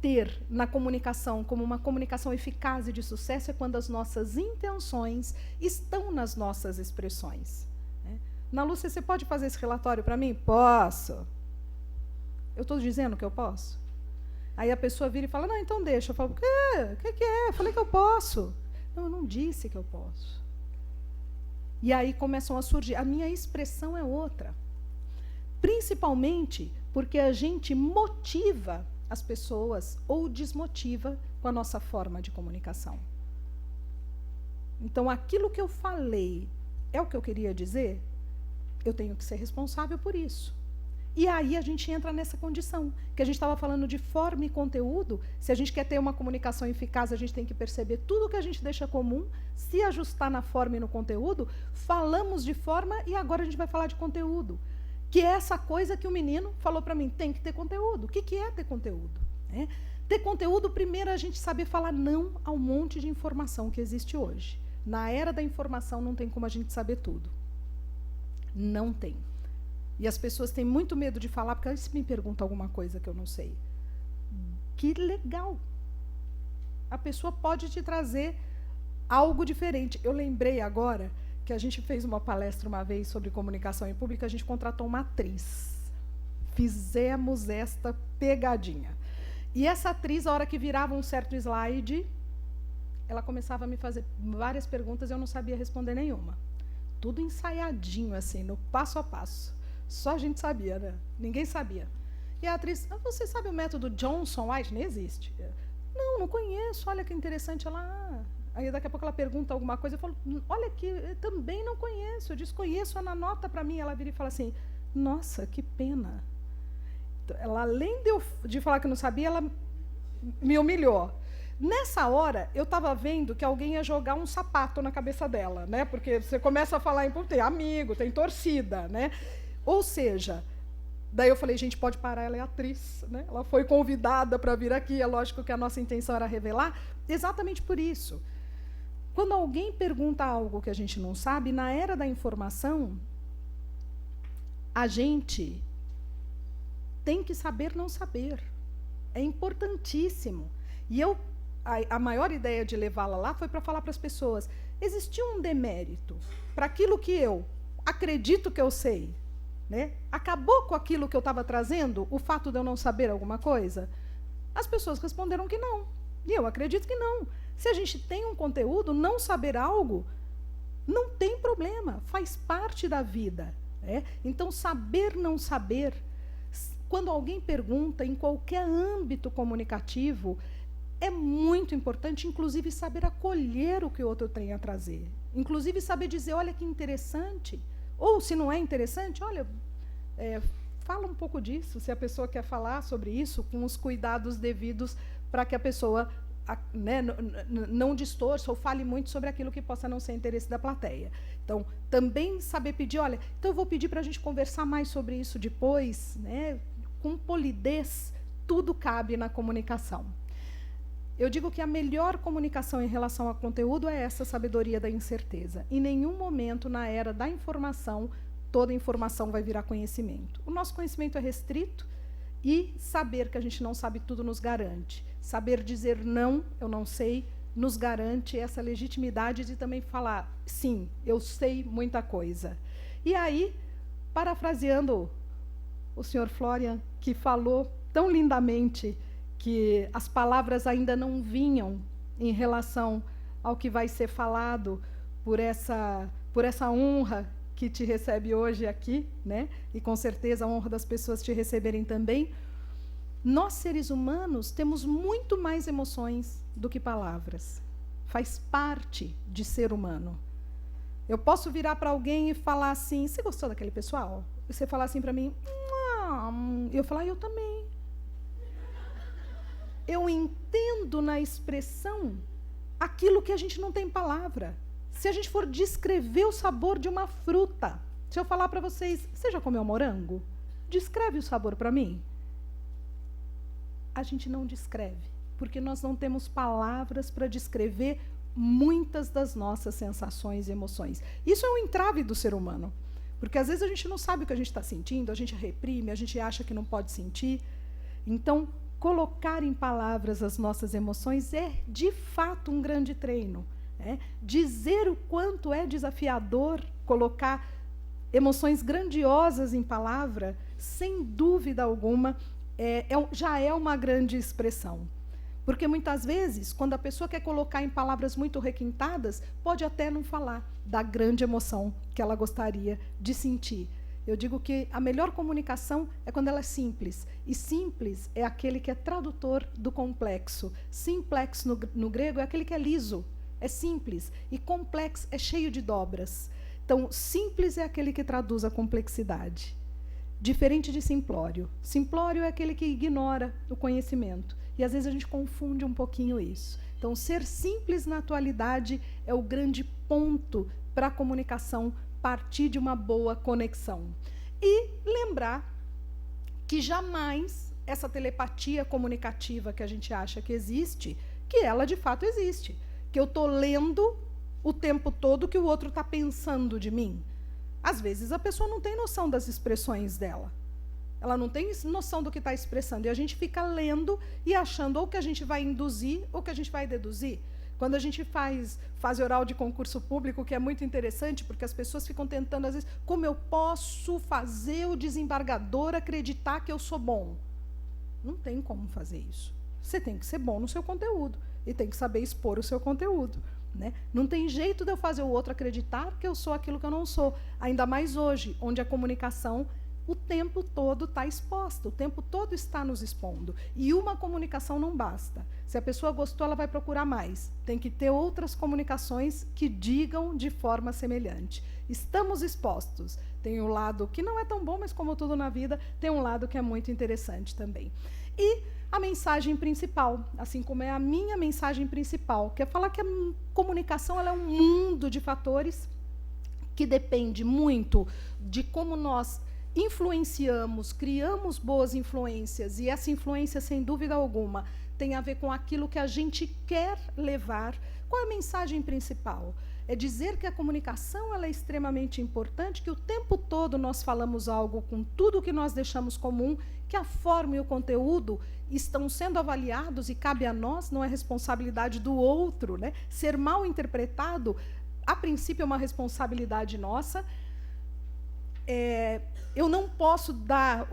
Speaker 7: ter na comunicação, como uma comunicação eficaz e de sucesso, é quando as nossas intenções estão nas nossas expressões. Né? Na Lúcia, você pode fazer esse relatório para mim? Posso. Eu estou dizendo que eu posso? Aí a pessoa vira e fala, não, então deixa. Eu falo, o que é? Eu falei que eu posso. Não, eu não disse que eu posso. E aí começam a surgir. A minha expressão é outra. Principalmente porque a gente motiva as pessoas ou desmotiva com a nossa forma de comunicação. Então, aquilo que eu falei é o que eu queria dizer? Eu tenho que ser responsável por isso. E aí a gente entra nessa condição, que a gente estava falando de forma e conteúdo. Se a gente quer ter uma comunicação eficaz, a gente tem que perceber tudo que a gente deixa comum, se ajustar na forma e no conteúdo. Falamos de forma e agora a gente vai falar de conteúdo. Que é essa coisa que o menino falou para mim, tem que ter conteúdo. O que é ter conteúdo? Né? Ter conteúdo, primeiro, a gente saber falar não ao monte de informação que existe hoje. Na era da informação, não tem como a gente saber tudo. Não tem. E as pessoas têm muito medo de falar, porque se me pergunta alguma coisa que eu não sei. Que legal! A pessoa pode te trazer algo diferente. Eu lembrei agora que a gente fez uma palestra uma vez sobre comunicação em público, a gente contratou uma atriz. Fizemos esta pegadinha. E essa atriz, a hora que virava um certo slide, ela começava a me fazer várias perguntas e eu não sabia responder nenhuma. Tudo ensaiadinho, assim, no passo a passo. Só a gente sabia, né? Ninguém sabia. E a atriz, você sabe o método Johnson White? Nem existe. Não conheço, olha que interessante. Ela... Aí daqui a pouco ela pergunta alguma coisa, eu falo, olha que eu também não conheço, eu desconheço, ela anota para mim, ela vira e fala assim, nossa, que pena. Ela, além de falar que não sabia, ela me humilhou. Nessa hora, eu estava vendo que alguém ia jogar um sapato na cabeça dela, né? Porque você começa a falar em tem amigo, tem torcida, né? Ou seja, daí eu falei, gente, pode parar, ela é atriz, né? Ela foi convidada para vir aqui, é lógico que a nossa intenção era revelar, exatamente por isso. Quando alguém pergunta algo que a gente não sabe, na era da informação, a gente tem que saber não saber. É importantíssimo. E a maior ideia de levá-la lá foi para falar para as pessoas, existia um demérito para aquilo que eu acredito que eu sei, né? Acabou com aquilo que eu estava trazendo, o fato de eu não saber alguma coisa? As pessoas responderam que não. E eu acredito que não. Se a gente tem um conteúdo, não saber algo, não tem problema, faz parte da vida, né? Então, saber não saber, quando alguém pergunta, em qualquer âmbito comunicativo, é muito importante, inclusive, saber acolher o que o outro tem a trazer. Inclusive, saber dizer, olha que interessante. Ou, se não é interessante, olha, fala um pouco disso, se a pessoa quer falar sobre isso, com os cuidados devidos para que a pessoa, né, não distorça ou fale muito sobre aquilo que possa não ser interesse da plateia. Então, também saber pedir, olha, então eu vou pedir para a gente conversar mais sobre isso depois, né, com polidez, tudo cabe na comunicação. Eu digo que a melhor comunicação em relação a conteúdo é essa sabedoria da incerteza. Em nenhum momento, na era da informação, toda informação vai virar conhecimento. O nosso conhecimento é restrito e saber que a gente não sabe tudo nos garante. Saber dizer não, eu não sei, nos garante essa legitimidade de também falar, sim, eu sei muita coisa. E aí, parafraseando o senhor Florian, que falou tão lindamente que as palavras ainda não vinham em relação ao que vai ser falado por essa honra que te recebe hoje aqui, né? E com certeza a honra das pessoas te receberem também. Nós, seres humanos, temos muito mais emoções do que palavras. Faz parte de ser humano. Eu posso virar para alguém e falar assim, você gostou daquele pessoal? E você falar assim para mim, eu falar, eu também. Eu entendo na expressão aquilo que a gente não tem palavra. Se a gente for descrever o sabor de uma fruta, se eu falar para vocês, você já comeu morango? Descreve o sabor para mim. A gente não descreve, porque nós não temos palavras para descrever muitas das nossas sensações e emoções. Isso é um entrave do ser humano, porque às vezes a gente não sabe o que a gente está sentindo, a gente reprime, a gente acha que não pode sentir. Então, colocar em palavras as nossas emoções é, de fato, um grande treino. Né? Dizer o quanto é desafiador colocar emoções grandiosas em palavra, sem dúvida alguma, já é uma grande expressão. Porque, muitas vezes, quando a pessoa quer colocar em palavras muito requintadas, pode até não falar da grande emoção que ela gostaria de sentir. Eu digo que a melhor comunicação é quando ela é simples. E simples é aquele que é tradutor do complexo. Simplex, no grego, é aquele que é liso, é simples. E complexo é cheio de dobras. Então, simples é aquele que traduz a complexidade. Diferente de simplório. Simplório é aquele que ignora o conhecimento. E, às vezes, a gente confunde um pouquinho isso. Então, ser simples na atualidade é o grande ponto para a comunicação partir de uma boa conexão. E lembrar que jamais essa telepatia comunicativa que a gente acha que existe, que ela de fato existe. Que eu estou lendo o tempo todo o que o outro está pensando de mim. Às vezes a pessoa não tem noção das expressões dela. Ela não tem noção do que está expressando. E a gente fica lendo e achando ou que a gente vai induzir ou que a gente vai deduzir. Quando a gente faz fase oral de concurso público, que é muito interessante, porque as pessoas ficam tentando, às vezes, como eu posso fazer o desembargador acreditar que eu sou bom? Não tem como fazer isso. Você tem que ser bom no seu conteúdo e tem que saber expor o seu conteúdo. Né? Não tem jeito de eu fazer o outro acreditar que eu sou aquilo que eu não sou. Ainda mais hoje, onde a comunicação o tempo todo está exposta, o tempo todo está nos expondo. E uma comunicação não basta. Se a pessoa gostou, ela vai procurar mais. Tem que ter outras comunicações que digam de forma semelhante. Estamos expostos. Tem um lado que não é tão bom, mas como tudo na vida, tem um lado que é muito interessante também. E a mensagem principal, assim como é a minha mensagem principal, que é falar que a comunicação ela é um mundo de fatores que depende muito de como nós influenciamos, criamos boas influências, e essa influência, sem dúvida alguma, tem a ver com aquilo que a gente quer levar. Qual é a mensagem principal? É dizer que a comunicação ela é extremamente importante, que o tempo todo nós falamos algo com tudo que nós deixamos comum, que a forma e o conteúdo estão sendo avaliados e cabe a nós, não é responsabilidade do outro, né? Ser mal interpretado, a princípio, é uma responsabilidade nossa. Eu não posso dar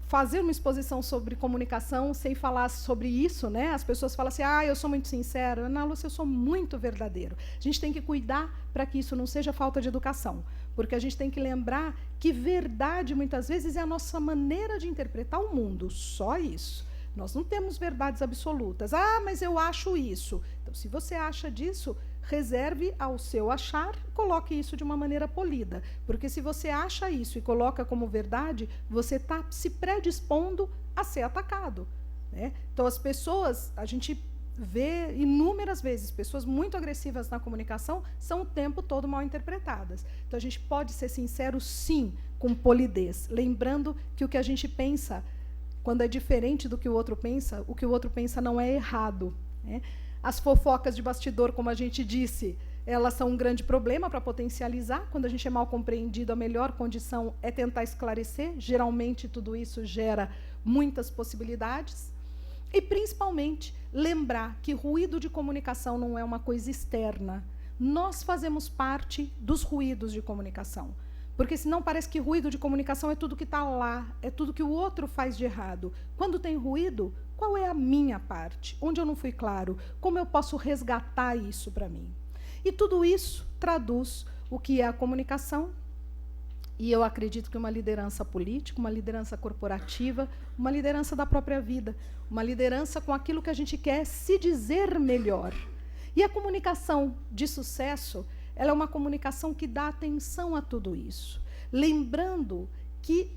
Speaker 7: fazer uma exposição sobre comunicação sem falar sobre isso, né? As pessoas falam assim, eu sou muito sincero. Ana Lúcia, eu sou muito verdadeiro. A gente tem que cuidar para que isso não seja falta de educação, porque a gente tem que lembrar que verdade, muitas vezes, é a nossa maneira de interpretar o mundo, só isso. Nós não temos verdades absolutas. Mas eu acho isso. Então, se você acha disso, reserve ao seu achar, coloque isso de uma maneira polida. Porque se você acha isso e coloca como verdade, você está se predispondo a ser atacado, né? Então, as pessoas, a gente vê inúmeras vezes, pessoas muito agressivas na comunicação são o tempo todo mal interpretadas. Então, a gente pode ser sincero, sim, com polidez, lembrando que o que a gente pensa, quando é diferente do que o outro pensa, o que o outro pensa não é errado, né? As fofocas de bastidor, como a gente disse, elas são um grande problema para potencializar. Quando a gente é mal compreendido, a melhor condição é tentar esclarecer. Geralmente, tudo isso gera muitas possibilidades. E, principalmente, lembrar que ruído de comunicação não é uma coisa externa. Nós fazemos parte dos ruídos de comunicação. Porque senão parece que ruído de comunicação é tudo que está lá, é tudo que o outro faz de errado. Quando tem ruído, qual é a minha parte? Onde eu não fui claro? Como eu posso resgatar isso para mim? E tudo isso traduz o que é a comunicação. E eu acredito que uma liderança política, uma liderança corporativa, uma liderança da própria vida, uma liderança com aquilo que a gente quer se dizer melhor. E a comunicação de sucesso, ela é uma comunicação que dá atenção a tudo isso. Lembrando que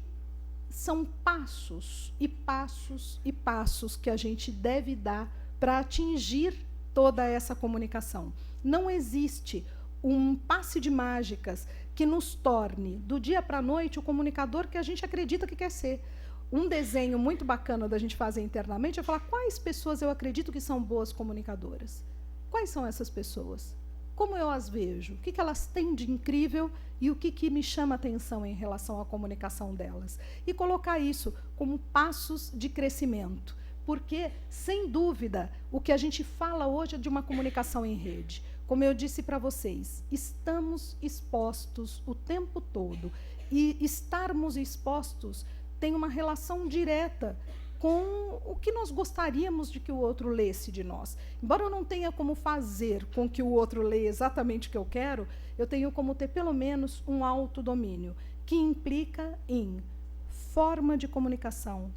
Speaker 7: são passos e passos e passos que a gente deve dar para atingir toda essa comunicação. Não existe um passe de mágicas que nos torne, do dia para a noite, o comunicador que a gente acredita que quer ser. Um desenho muito bacana da gente fazer internamente é falar quais pessoas eu acredito que são boas comunicadoras. Quais são essas pessoas? Como eu as vejo? O que elas têm de incrível e o que me chama a atenção em relação à comunicação delas? E colocar isso como passos de crescimento. Porque, sem dúvida, o que a gente fala hoje é de uma comunicação em rede. Como eu disse para vocês, estamos expostos o tempo todo. E estarmos expostos tem uma relação direta com o que nós gostaríamos de que o outro lesse de nós. Embora eu não tenha como fazer com que o outro leia exatamente o que eu quero, eu tenho como ter, pelo menos, um autodomínio, que implica em forma de comunicação.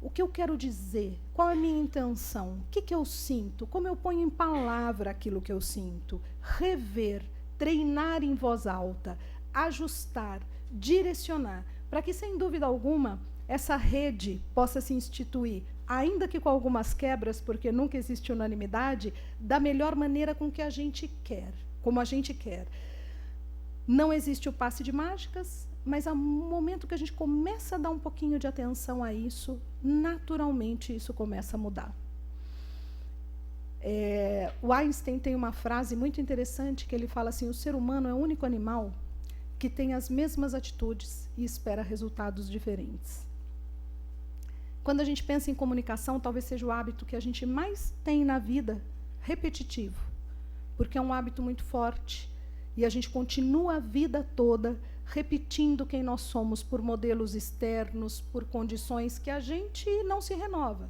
Speaker 7: O que eu quero dizer? Qual é a minha intenção? O que eu sinto? Como eu ponho em palavra aquilo que eu sinto? Rever, treinar em voz alta, ajustar, direcionar, para que, sem dúvida alguma, essa rede possa se instituir, ainda que com algumas quebras, porque nunca existe unanimidade, da melhor maneira com que a gente quer, como a gente quer. Não existe o passe de mágicas, mas ao momento que a gente começa a dar um pouquinho de atenção a isso, naturalmente isso começa a mudar. O Einstein tem uma frase muito interessante que ele fala assim: o ser humano é o único animal que tem as mesmas atitudes e espera resultados diferentes. Quando a gente pensa em comunicação, talvez seja o hábito que a gente mais tem na vida, repetitivo, porque é um hábito muito forte, e a gente continua a vida toda repetindo quem nós somos por modelos externos, por condições que a gente não se renova.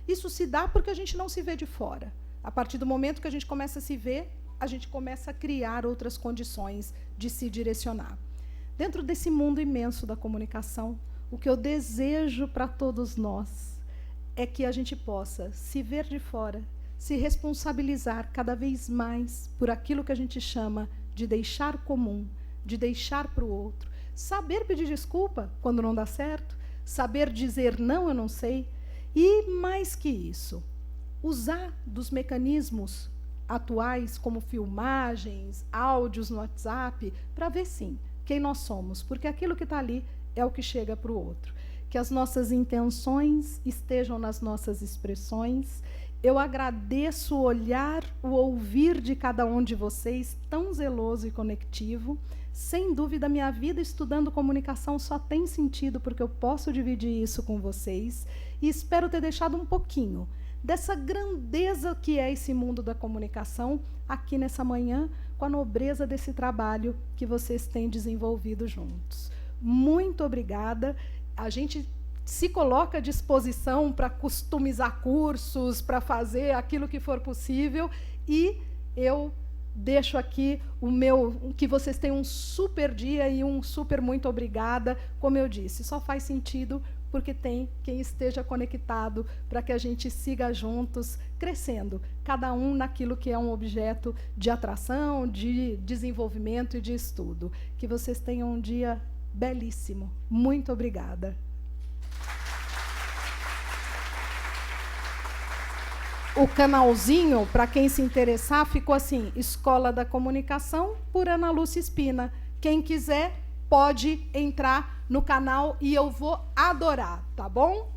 Speaker 7: Isso se dá porque a gente não se vê de fora. A partir do momento que a gente começa a se ver, a gente começa a criar outras condições de se direcionar. Dentro desse mundo imenso da comunicação, o que eu desejo para todos nós é que a gente possa se ver de fora, se responsabilizar cada vez mais por aquilo que a gente chama de deixar comum, de deixar para o outro, saber pedir desculpa quando não dá certo, saber dizer não, eu não sei. E, mais que isso, usar dos mecanismos atuais, como filmagens, áudios no WhatsApp, para ver, sim, quem nós somos. Porque aquilo que está ali é o que chega para o outro. Que as nossas intenções estejam nas nossas expressões. Eu agradeço o olhar, o ouvir de cada um de vocês, tão zeloso e conectivo. Sem dúvida, minha vida estudando comunicação só tem sentido porque eu posso dividir isso com vocês. E espero ter deixado um pouquinho dessa grandeza que é esse mundo da comunicação aqui nessa manhã, com a nobreza desse trabalho que vocês têm desenvolvido juntos. Muito obrigada. A gente se coloca à disposição para customizar cursos, para fazer aquilo que for possível, e eu deixo aqui que vocês tenham um super dia e um super muito obrigada. Como eu disse, só faz sentido porque tem quem esteja conectado para que a gente siga juntos, crescendo, cada um naquilo que é um objeto de atração, de desenvolvimento e de estudo. Que vocês tenham um dia belíssimo. Muito obrigada. O canalzinho, para quem se interessar, ficou assim, Escola da Comunicação, por Ana Lúcia Espina. Quem quiser, pode entrar no canal e eu vou adorar, tá bom?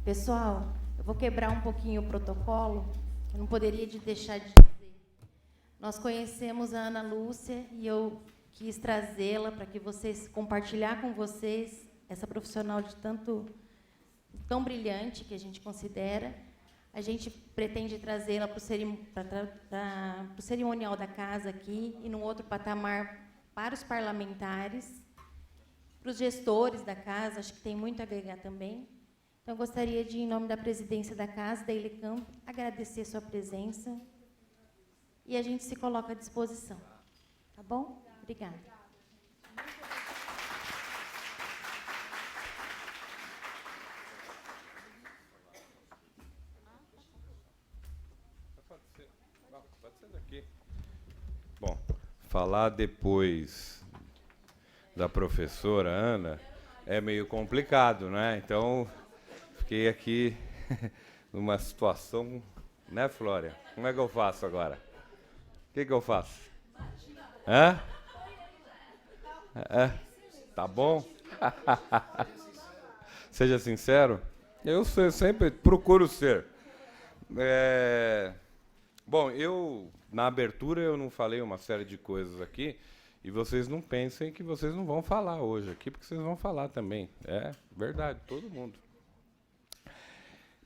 Speaker 4: Pessoal, eu vou quebrar um pouquinho o protocolo, eu não poderia deixar de dizer. Nós conhecemos a Ana Lúcia e eu quis trazê-la para que vocês, compartilhar com vocês essa profissional tão brilhante que a gente considera. A gente pretende trazê-la para o cerimonial da casa aqui e num outro patamar para os parlamentares, para os gestores da casa, acho que tem muito a agregar também. Então, eu gostaria de, em nome da presidência da casa, da Ilecamp, agradecer sua presença e a gente se coloca à disposição. Tá bom? Obrigada.
Speaker 6: Pode ser daqui. Bom, falar depois da professora Ana é meio complicado, né? Então, fiquei aqui numa situação, né, Flória? Como é que eu faço agora? O que eu faço? Hã? Tá bom? Seja sincero. Eu sempre procuro ser. Bom, na abertura eu não falei uma série de coisas aqui, e vocês não pensem que vocês não vão falar hoje aqui, porque vocês vão falar também. É verdade, todo mundo.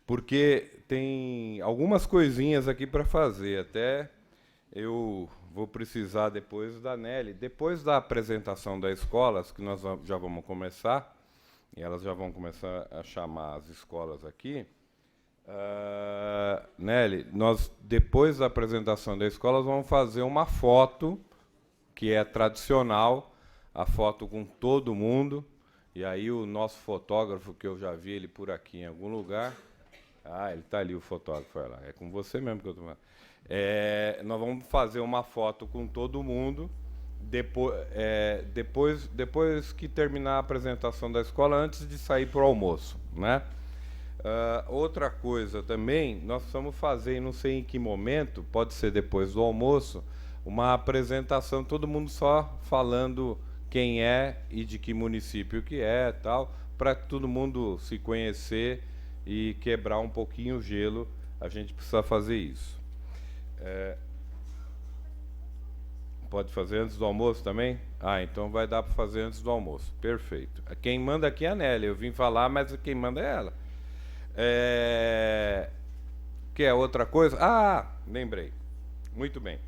Speaker 6: Porque tem algumas coisinhas aqui para fazer, até eu vou precisar depois da Nelly. Depois da apresentação das escolas, que nós já vamos começar, e elas já vão começar a chamar as escolas aqui. Nelly, nós, depois da apresentação da escola, vamos fazer uma foto, que é tradicional, a foto com todo mundo. E aí o nosso fotógrafo, que eu já vi ele por aqui em algum lugar... ele está ali, o fotógrafo, olha lá. É com você mesmo que eu estou falando. Nós vamos fazer uma foto com todo mundo, depois que terminar a apresentação da escola, antes de sair para o almoço, né? Outra coisa também, nós precisamos fazer, não sei em que momento, pode ser depois do almoço, uma apresentação, todo mundo só falando quem é e de que município que é, tal, para todo mundo se conhecer e quebrar um pouquinho o gelo. A gente precisa fazer isso. Pode fazer antes do almoço também? Então vai dar para fazer antes do almoço. Perfeito. Quem manda aqui é a Nélia. Eu vim falar, mas quem manda é ela. Quer outra coisa? Lembrei. Muito bem.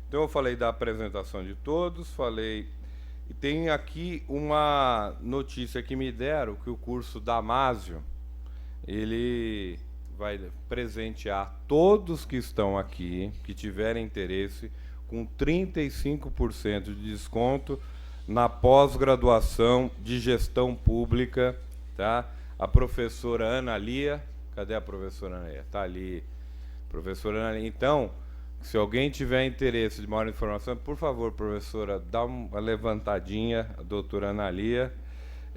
Speaker 6: Então eu falei da apresentação de todos, falei... E tem aqui uma notícia que me deram, que o curso Damásio, ele vai presentear todos que estão aqui, que tiverem interesse, com 35% de desconto na pós-graduação de gestão pública, tá? A professora Ana Lia, cadê a professora Ana Lia? Está ali. Professora Ana Lia. Então, Se alguém tiver interesse de maior informação, por favor, professora, dá uma levantadinha, a doutora Analia,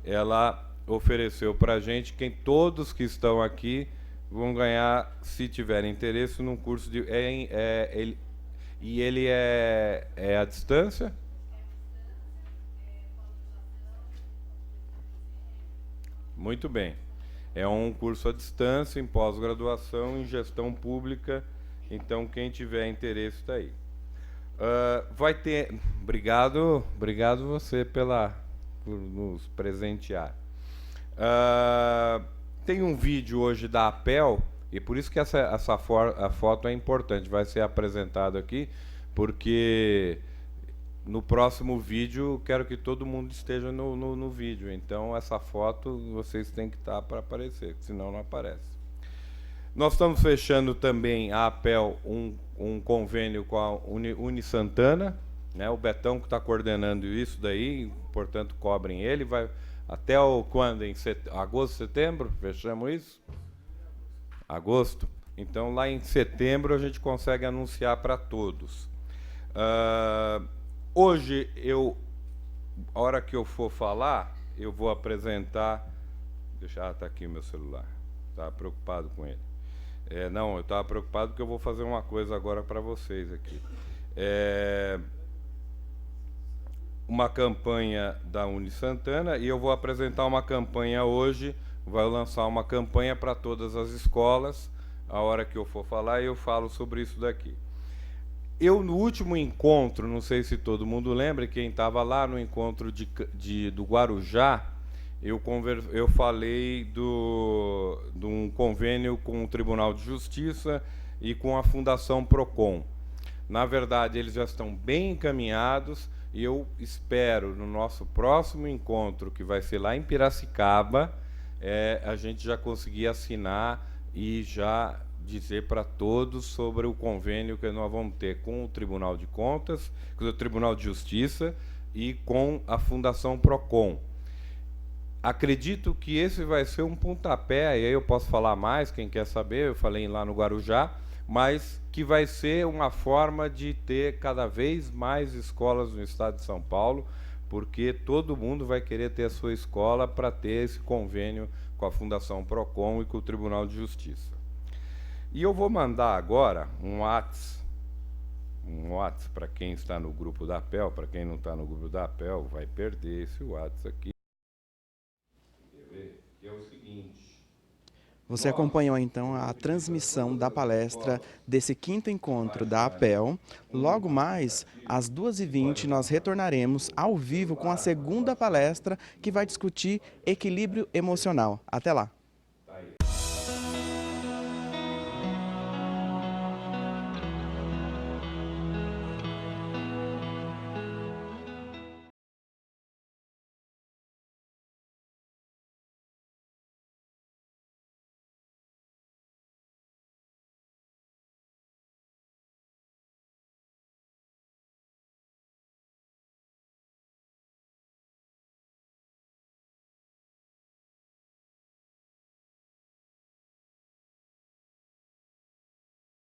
Speaker 6: ela ofereceu para a gente que todos que estão aqui vão ganhar, se tiverem interesse, num curso de... ele é à distância? Muito bem. É um curso à distância, em pós-graduação, em gestão pública. Então, quem tiver interesse está aí. Vai ter... Obrigado você por nos presentear. Tem um vídeo hoje da APEL, e por isso que a foto é importante, vai ser apresentado aqui, porque no próximo vídeo quero que todo mundo esteja no vídeo. Então, essa foto vocês têm que estar para aparecer, senão não aparece. Nós estamos fechando também, a APEL, um convênio com a Unisantana, né? O Betão que está coordenando isso daí, portanto, cobrem ele. Vai até quando? Em agosto, setembro? Fechamos isso? Agosto? Então, lá em setembro, a gente consegue anunciar para todos. Hoje, a hora que eu for falar, eu vou apresentar... está aqui o meu celular. Estava preocupado com ele. Não, eu estava preocupado porque eu vou fazer uma coisa agora para vocês aqui. Uma campanha da Unisantana, e eu vou apresentar uma campanha hoje, vai lançar uma campanha para todas as escolas. A hora que eu for falar, eu falo sobre isso daqui. No último encontro, não sei se todo mundo lembra, quem estava lá no encontro do Guarujá, eu falei de um convênio com o Tribunal de Justiça e com a Fundação Procon. Na verdade, eles já estão bem encaminhados e eu espero, no nosso próximo encontro, que vai ser lá em Piracicaba, a gente já conseguir assinar e já dizer para todos sobre o convênio que nós vamos ter com o Tribunal de Contas, com o Tribunal de Justiça e com a Fundação Procon. Acredito que esse vai ser um pontapé, e aí eu posso falar mais, quem quer saber, eu falei lá no Guarujá, mas que vai ser uma forma de ter cada vez mais escolas no estado de São Paulo, porque todo mundo vai querer ter a sua escola para ter esse convênio com a Fundação Procon e com o Tribunal de Justiça. E eu vou mandar agora um WhatsApp para quem está no grupo da APEL, para quem não está no grupo da APEL vai perder esse WhatsApp aqui. Que é o seguinte.
Speaker 1: Você acompanhou então a transmissão da palestra desse 5º encontro da APEL. Logo mais, às 2h20, nós retornaremos ao vivo com a segunda palestra que vai discutir equilíbrio emocional. Até lá!